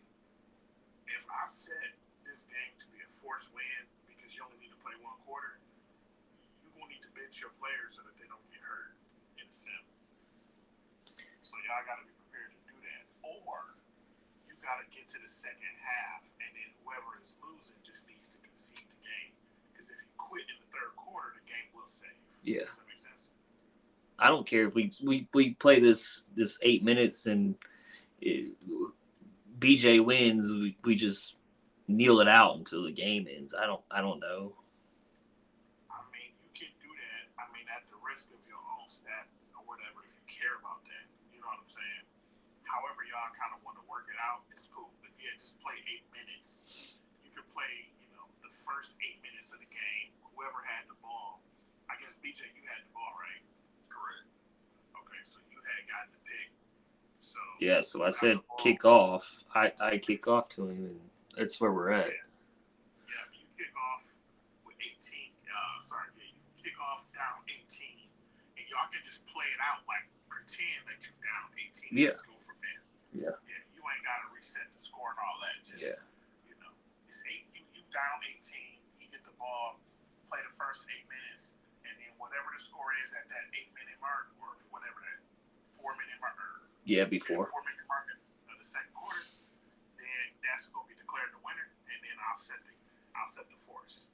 If I set this game to be a forced win because you only need to play one quarter, you're gonna need to bench your players so that they don't get hurt in the sim. So y'all gotta be prepared to do that. Or you gotta get to the second half and then whoever is losing just needs to concede the game. Because if you quit in the third quarter, the game will save. Yeah. Does that make sense? I don't care if we play this 8 minutes and BJ wins, we just kneel it out until the game ends. I don't know. I mean, you can do that. I mean, at the risk of your own stats or whatever, if you care about that. You know what I'm saying? However y'all kind of want to work it out, it's cool. But yeah, just play 8 minutes. You can play, the first 8 minutes of the game. Whoever had the ball. I guess, BJ, you had the ball, right? Correct. Okay, so you had gotten the pick. So Yeah, so I said kick off. I kick off to him, and that's where we're at. Yeah, you kick off with 18. You kick off down 18, and y'all can just play it out like pretend that you're down 18 and just go from there. Yeah. Yeah, you ain't got to reset the score and all that. Just, it's 8. You down 18. He get the ball, play the first 8 minutes, and then whatever the score is at that 8-minute mark or whatever that 4-minute mark. Before. 4-minute mark of the second quarter, then that's gonna be declared the winner, and then I'll set the force.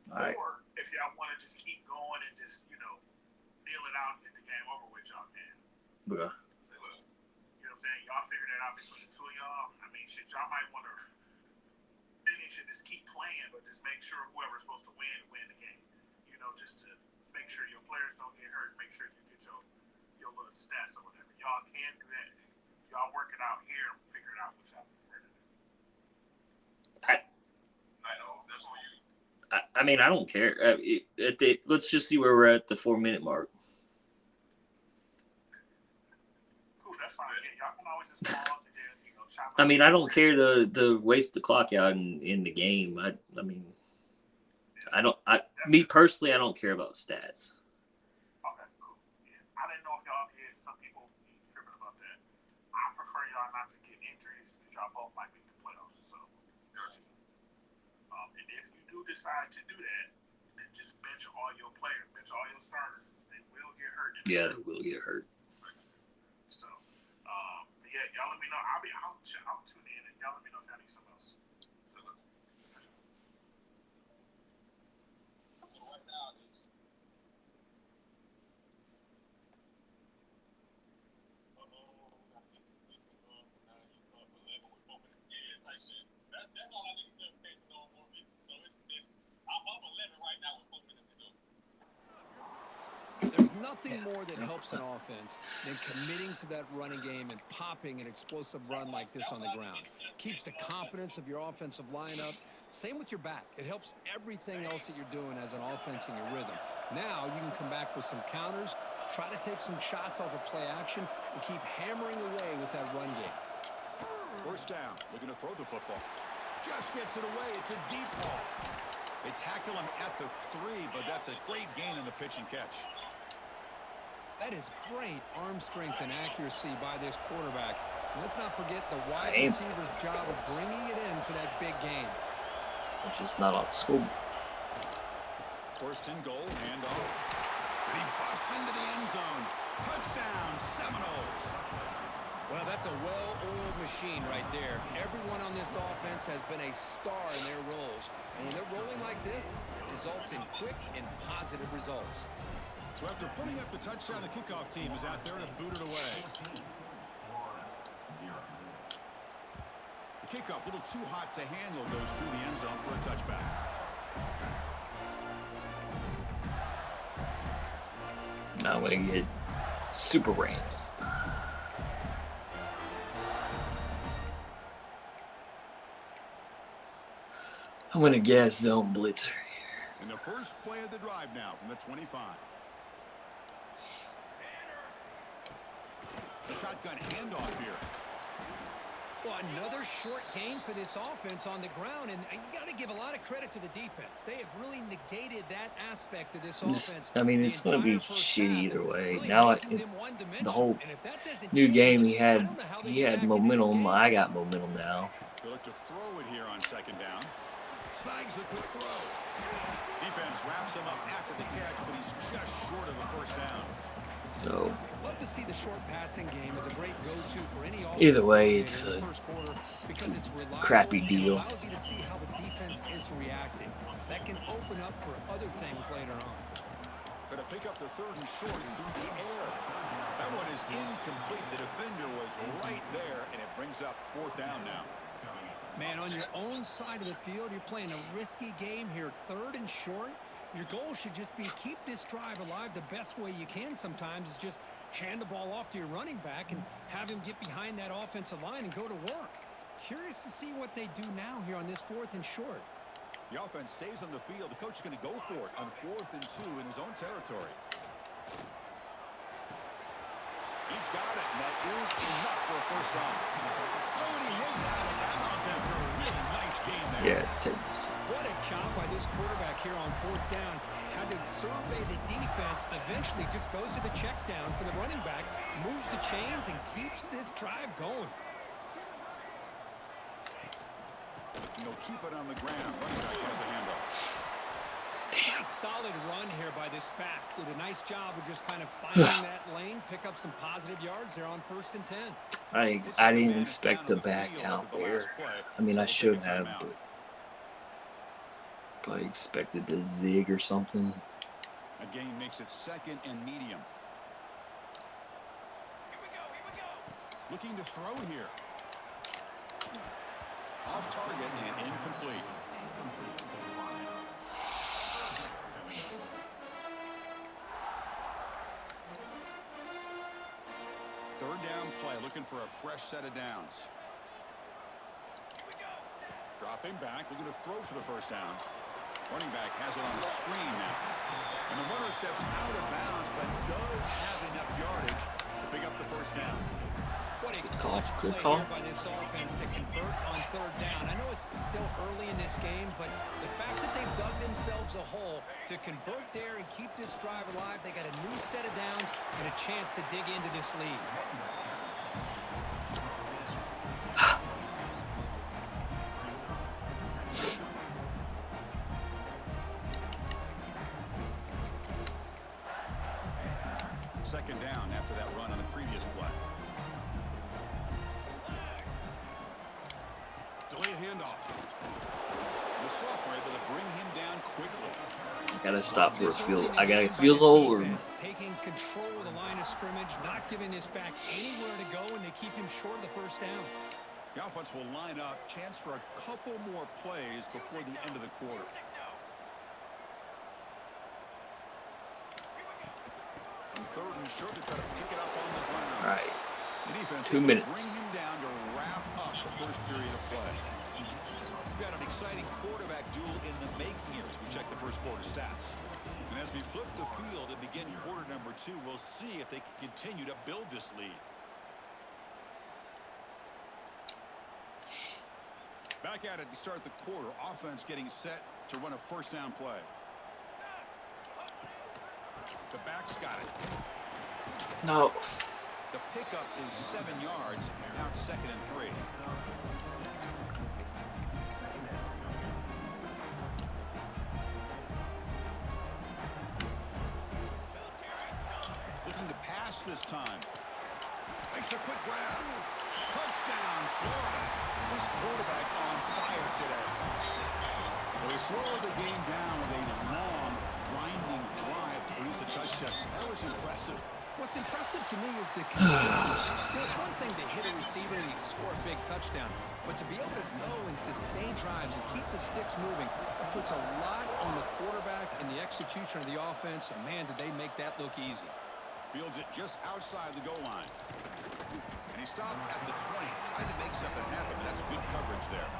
All right. Or if y'all want to just keep going and just kneel it out and get the game over with, y'all can. Yeah. So, you know what I'm saying? Y'all figure that out between the two of y'all. I mean, shit, y'all might want to finish and just keep playing, but just make sure whoever's supposed to win the game. Just to make sure your players don't get hurt, make sure you get your little stats or whatever. Y'all can do that. Y'all work it out here and figure it out what y'all prefer to do. I know. That's on you. I mean, I don't care. Let's just see where we're at the 4-minute mark. Cool, that's fine. Yeah, y'all can always just pause and then, chop. I mean, I don't care to waste the clock out in the game. I mean, me personally, I don't care about stats. Okay, cool. Yeah. I didn't know if y'all did. Some people be tripping about that. I prefer y'all not to get injuries because y'all both might make the playoffs. So, gotcha. And if you do decide to do that, then just bench all your players, bench all your starters. They will get hurt. They will get hurt. So, yeah, y'all let me know. I'll tune in and y'all let me know if y'all need something else. So, That's all I need clarification on more reasons. So I'm 11 right now with 4 minutes to go. There's nothing more that helps an offense than committing to that running game and popping an explosive run like this on the ground. Keeps the confidence of your offensive lineup. Same with your back. It helps everything else that you're doing as an offense in your rhythm. Now you can come back with some counters, try to take some shots off of play action, and keep hammering away with that run game. First down, looking to throw the football. Just gets it away. It's a deep ball. They tackle him at the 3, but that's a great gain in the pitch and catch. That is great arm strength and accuracy by this quarterback. And let's not forget the wide James. receiver's job of bringing it in for that big game. Which is not on school. First and goal, handoff. And he busts into the end zone. Touchdown, Seminoles. Well, that's a well-oiled machine right there. Everyone on this offense has been a star in their roles. And when they're rolling like this, it results in quick and positive results. So after putting up the touchdown, the kickoff team is out there to boot it away. The kickoff, a little too hot to handle, goes through the end zone for a touchback. Now I'm going to get super random. I'm going to guess zone blitzer here. And the first play of the drive now from the 25. The shotgun handoff here. Well, another short game for this offense on the ground, and you got to give a lot of credit to the defense. They have really negated that aspect of this offense. I mean, The it's going to be entire first shitty half, either and way. really Now, making them the one-dimensional. whole And if that doesn't new game, change, I don't know how they he get had back into this momentum. game. I got momentum now. They look to throw it here on second down. Snags the quick throw. Defense wraps him up after the catch, but he's just short of a first down. So Love to see the short passing game as a great go-to for any either offensive way, coordinator it's in the a first quarter because it's reliable crappy and deal. allows you to see how the defense is reacting. That can open up for other things later on. Going to pick up the third and short through the air. That one is incomplete. The defender was right there, and it brings up fourth down now. Man, on your own side of the field, you're playing a risky game here, third and short. Your goal should just be keep this drive alive the best way you can sometimes is just hand the ball off to your running back and have him get behind that offensive line and go to work. Curious to see what they do now here on this fourth and short. The offense stays on the field. The coach is going to go for it on 4th and 2 in his own territory. He's got it, and that is enough for a first down. Oh, and he heads out of bounds after a really nice game there. Yeah, it's 10%. What a job by this quarterback here on fourth down. Had to survey the defense, eventually just goes to the check down for the running back, moves the chains, and keeps this drive going. He'll keep it on the ground. Running back has the handoff. Nice solid run here by this back. Did a nice job of just kind of finding that lane, pick up some positive yards there on 1st and 10. I didn't expect to back out there. I mean, I should have, but I expected to zig or something. Again, makes it 2nd and medium. Looking to throw here. Off target and incomplete. Third down play, looking for a fresh set of downs. Dropping back, looking to throw for the first down. Running back has it on the screen now. And the runner steps out of bounds, but does have enough yardage to pick up the first down. What a clutch play here by this offense to convert on third down. I know it's still early in this game, but the fact that they've dug themselves a hole to convert there and keep this drive alive, they got a new set of downs and a chance to dig into this lead. Second down after that run on the previous play. Delayed handoff. The sophomore able to bring him down quickly. Gotta stop for a field. I got a field goal or taking control of the line of scrimmage, not giving this back anywhere to go, and they keep him short of the first down. The offense will line up. Chance for a couple more plays before the end of the quarter. On third and short, to try to pick it up on the ground. all right. The defense 2 minutes. bring him down to wrap up the first period of play. We've got an exciting quarterback duel in the making here as we check the first quarter stats. And as we flip the field and begin quarter number 2, we'll see if they can continue to build this lead. Back at it to start the quarter. Offense getting set to run a first down play. The back's got it. No. The pickup is 7 yards. Now it's 2nd and 3. Looking to pass this time. Makes a quick grab. Touchdown, Florida. This quarterback on fire today. Well, they slowed the game down with a long, grinding drive to produce a touchdown. That was impressive. What's impressive to me is the consistency. It's one thing to hit a receiver and score a big touchdown, but to be able to go and sustain drives and keep the sticks moving, that puts a lot on the quarterback and the execution of the offense. And man, did they make that look easy. Fields it just outside the goal line. And he stopped at the 20, trying to make something happen. That's good coverage there.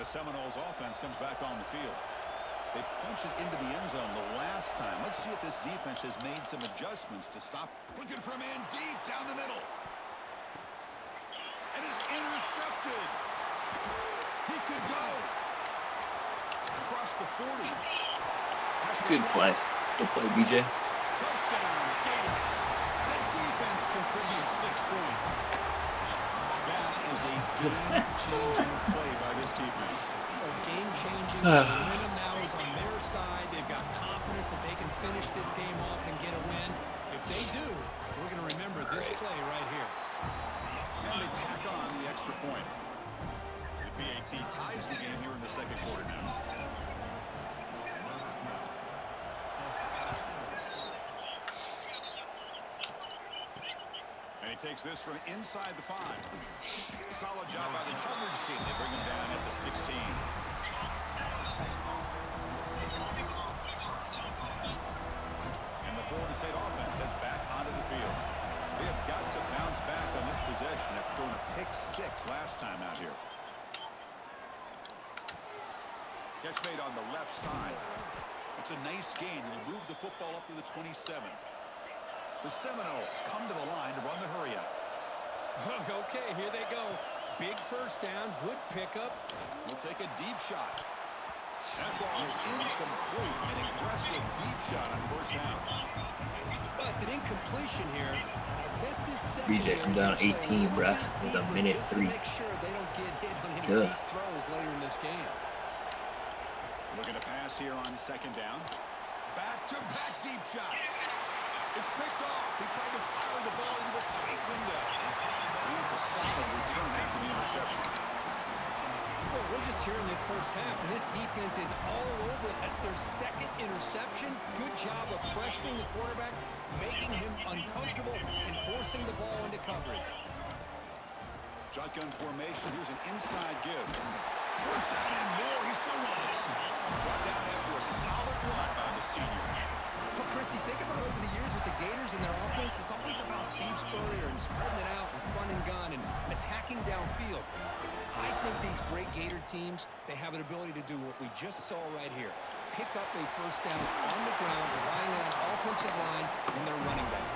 the Seminoles offense comes back on the field. They punch it into the end zone the last time. Let's see if this defense has made some adjustments to stop. Looking for a man deep down the middle. And it's intercepted. He could go. Across the 40. Good play. Good play, BJ. Touchdown, Gators. The defense contributes 6 points. That is a game-changing play by this defense. Game-changing. Momentum now is on their side. They've got confidence that they can finish this game off and get a win. If they do, we're going to remember this play right here. And they tack on the extra point. The BAT ties the game here in the second quarter now. And he takes this from inside the 5. Solid job by the coverage team. They bring him down at the 16. And the Florida State offense heads back onto the field. They have got to bounce back on this possession after throwing a pick 6 last time out here. Catch made on the left side. It's a nice gain. He'll move the football up to the 27. The Seminoles come to the line to run the hurry up. Okay, here they go. Big first down, good pickup. We'll take a deep shot. That ball is incomplete. An aggressive deep shot on first down. Well, it's an incompletion here. I bet this BJ, I'm down 18, bruh, with a minute 3. Make sure they don't get hit on any Duh. deep throws later in this game. Looking to pass here on second down. Back-to-back deep shots. It's picked off. He tried to fire the ball into a tight window. And it's a solid return after the interception. Well, we're just here in this first half, and this defense is all over it. That's their second interception. Good job of pressuring the quarterback, making him uncomfortable, and forcing the ball into coverage. Shotgun formation. Here's an inside give. First down and more. He's still running. Brought down after a solid run by the senior. Well, Chris, you think about over the years with the Gators and their offense, it's always about Steve Spurrier and spreading it out and front and gun and attacking downfield. I think these great Gator teams, they have an ability to do what we just saw right here. Pick up a first down on the ground, relying on an offensive line and their running back.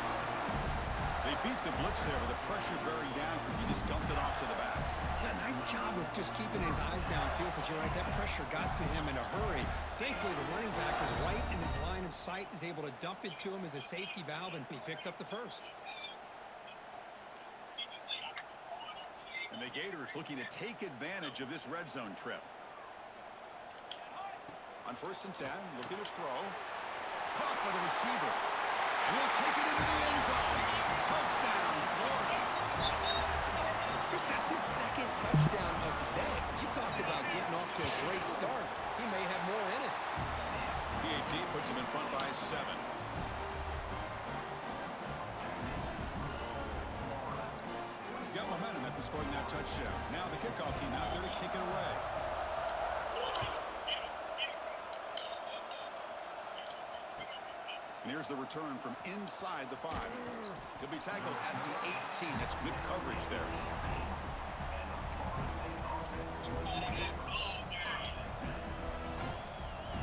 They beat the blitz there with the pressure bearing down. He just dumped it off to the back. Yeah, nice job of just keeping his eyes downfield because you're right, that pressure got to him in a hurry. Thankfully, the running back was right in his line of sight, is able to dump it to him as a safety valve, and he picked up the first. And the Gators looking to take advantage of this red zone trip. On first and 10, looking to throw. Caught by the receiver. Will take it into the end zone. Touchdown, Florida. Chris, that's his second touchdown of the day. You talked about getting off to a great start. He may have more in it. BAT puts him in front by 7. Got momentum after scoring that touchdown. Now the kickoff team out there to kick it away. And here's the return from inside the 5. He'll be tackled at the 18. That's good coverage there.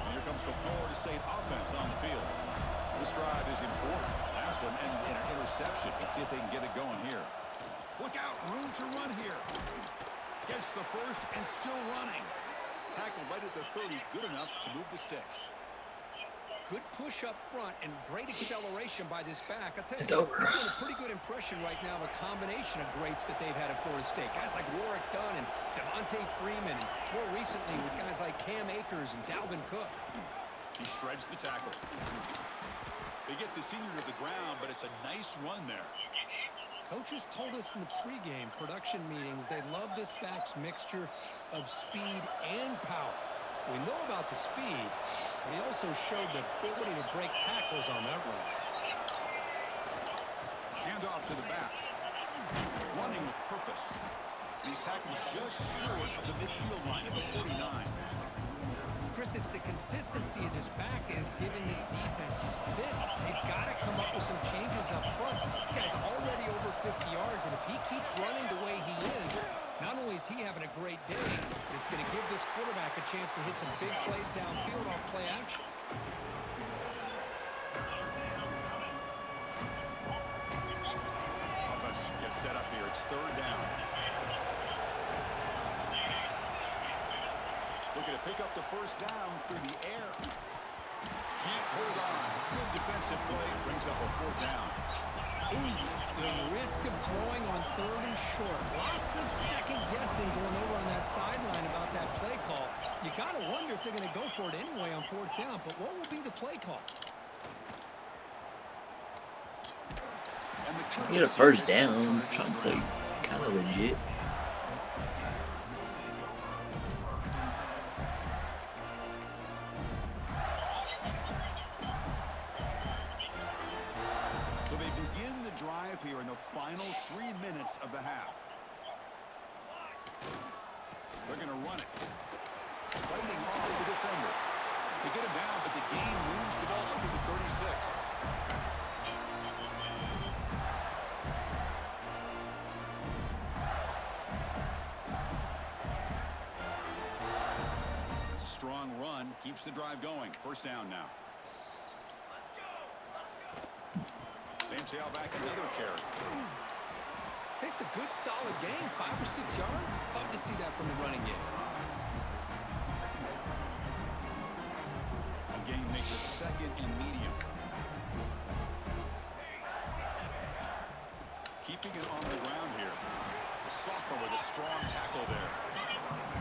And here comes the Florida State offense on the field. This drive is important. Last one ended in an interception. Let's see if they can get it going here. Look out, room to run here. Gets the first and still running. Tackled right at the 30, good enough to move the sticks. Good push up front and great acceleration by this back. I'll tell you, It's over. he's doing a pretty good impression right now of a combination of greats that they've had at Florida State. Guys like Warwick Dunn and Devontae Freeman, and more recently with guys like Cam Akers and Dalvin Cook. He shreds the tackle. They get the senior to the ground, but it's a nice run there. Coaches told us in the pregame production meetings they love this back's mixture of speed and power. We know about the speed, but he also showed the ability to break tackles on that run. Hand off to the back. Running with purpose. And he's tackled just short of the midfield line at the 49. Chris, it's the consistency of this back is giving this defense fits. They've got to come up with some changes up front. This guy's already over 50 yards, and if he keeps running the way he is, Not only is he having a great day, but it's going to give this quarterback a chance to hit some big plays downfield off play action. Offense gets set up here. It's third down. Looking to pick up the first down through the air. Can't hold on. Good defensive play. Brings up a fourth down. Ooh, the risk of throwing on third and short. Lots of second guessing going over on that sideline about that play call. You got to wonder if they're going to go for it anyway on fourth down. But what will be the play call? Get a first down. Trying to play kind of legit. So they begin the drive here in the final 3 minutes of the half. They're going to run it. Fighting off the defender. They get him down, but the game moves the ball up to the 36. It's a strong run. Keeps the drive going. First down now. Same tailback, another carry. It's a good, solid game. 5 or 6 yards. Love to see that from the running game. A game makes it second and medium. Keeping it on the ground here. The sophomore with a strong tackle there.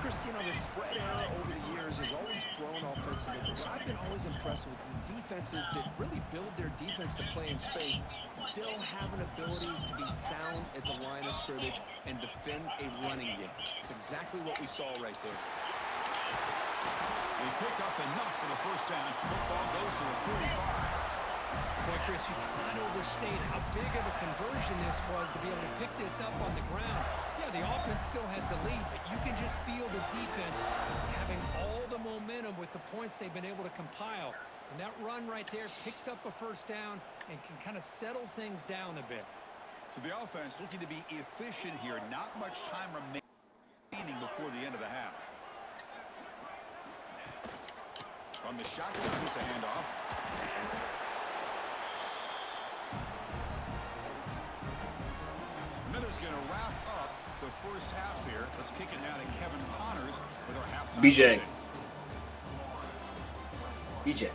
Chris, you know, the spread error over the years has always grown offensively. But I've been always impressed with the defenses that really build their defense to play in space, still have an ability to be sound at the line of scrimmage and defend a running game. It's exactly what we saw right there. They pick up enough for the first down. Football goes to the 45. Boy, Chris, you cannot overstate how big of a conversion this was to be able to pick this up on the ground. Yeah, the offense still has the lead, but you can just feel the defense having all the momentum with the points they've been able to compile. And that run right there picks up a first down and can kind of settle things down a bit. So the offense looking to be efficient here. Not much time remaining before the end of the half. From the shotgun, it's a handoff. Miller's going to wrap up the first half here. Let's kick it now to Kevin Connors with our halftime. BJ. update.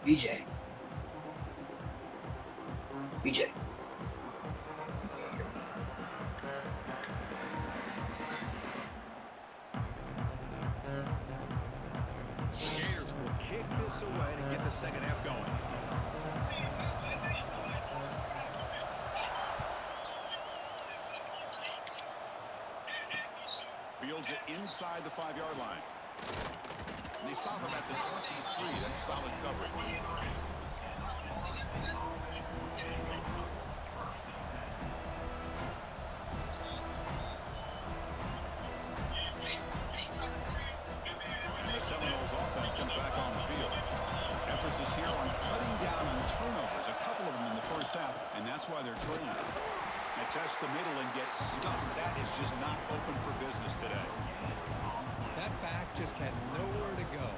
BJ. BJ. BJ. The Gators will kick this away to get the second half going. Fields it inside the 5-yard line. And they stop him at the 23. That's solid coverage. And the Seminoles offense comes back on the field. Emphasis here on cutting down on turnovers, a couple of them in the first half, and that's why they're trailing. They test the middle and get stuffed. That is just not open for business today. That back just had nowhere to go.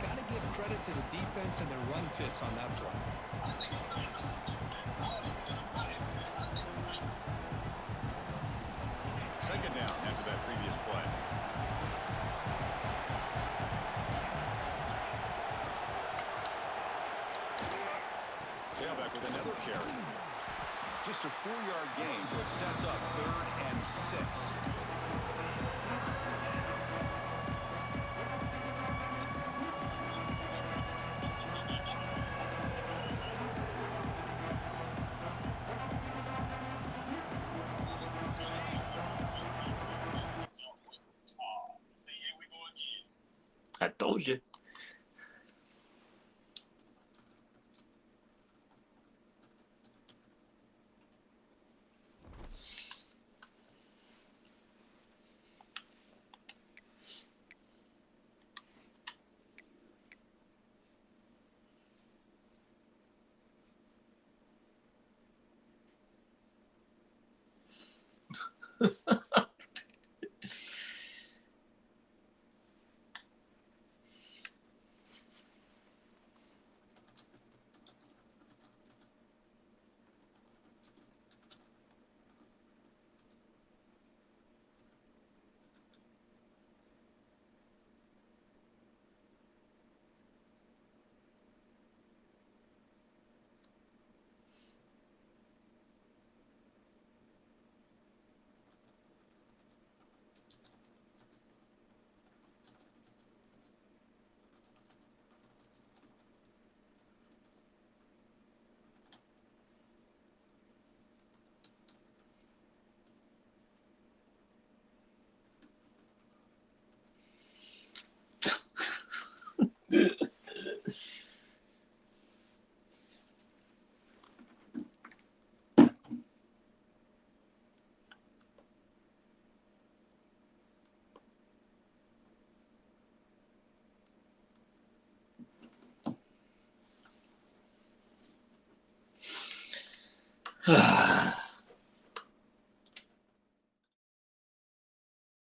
Got to give credit to the defense and their run fits on that play. Second down after that previous play. Tailback with another carry. Just a 4-yard gain, so it sets up 3rd and 6. I told you.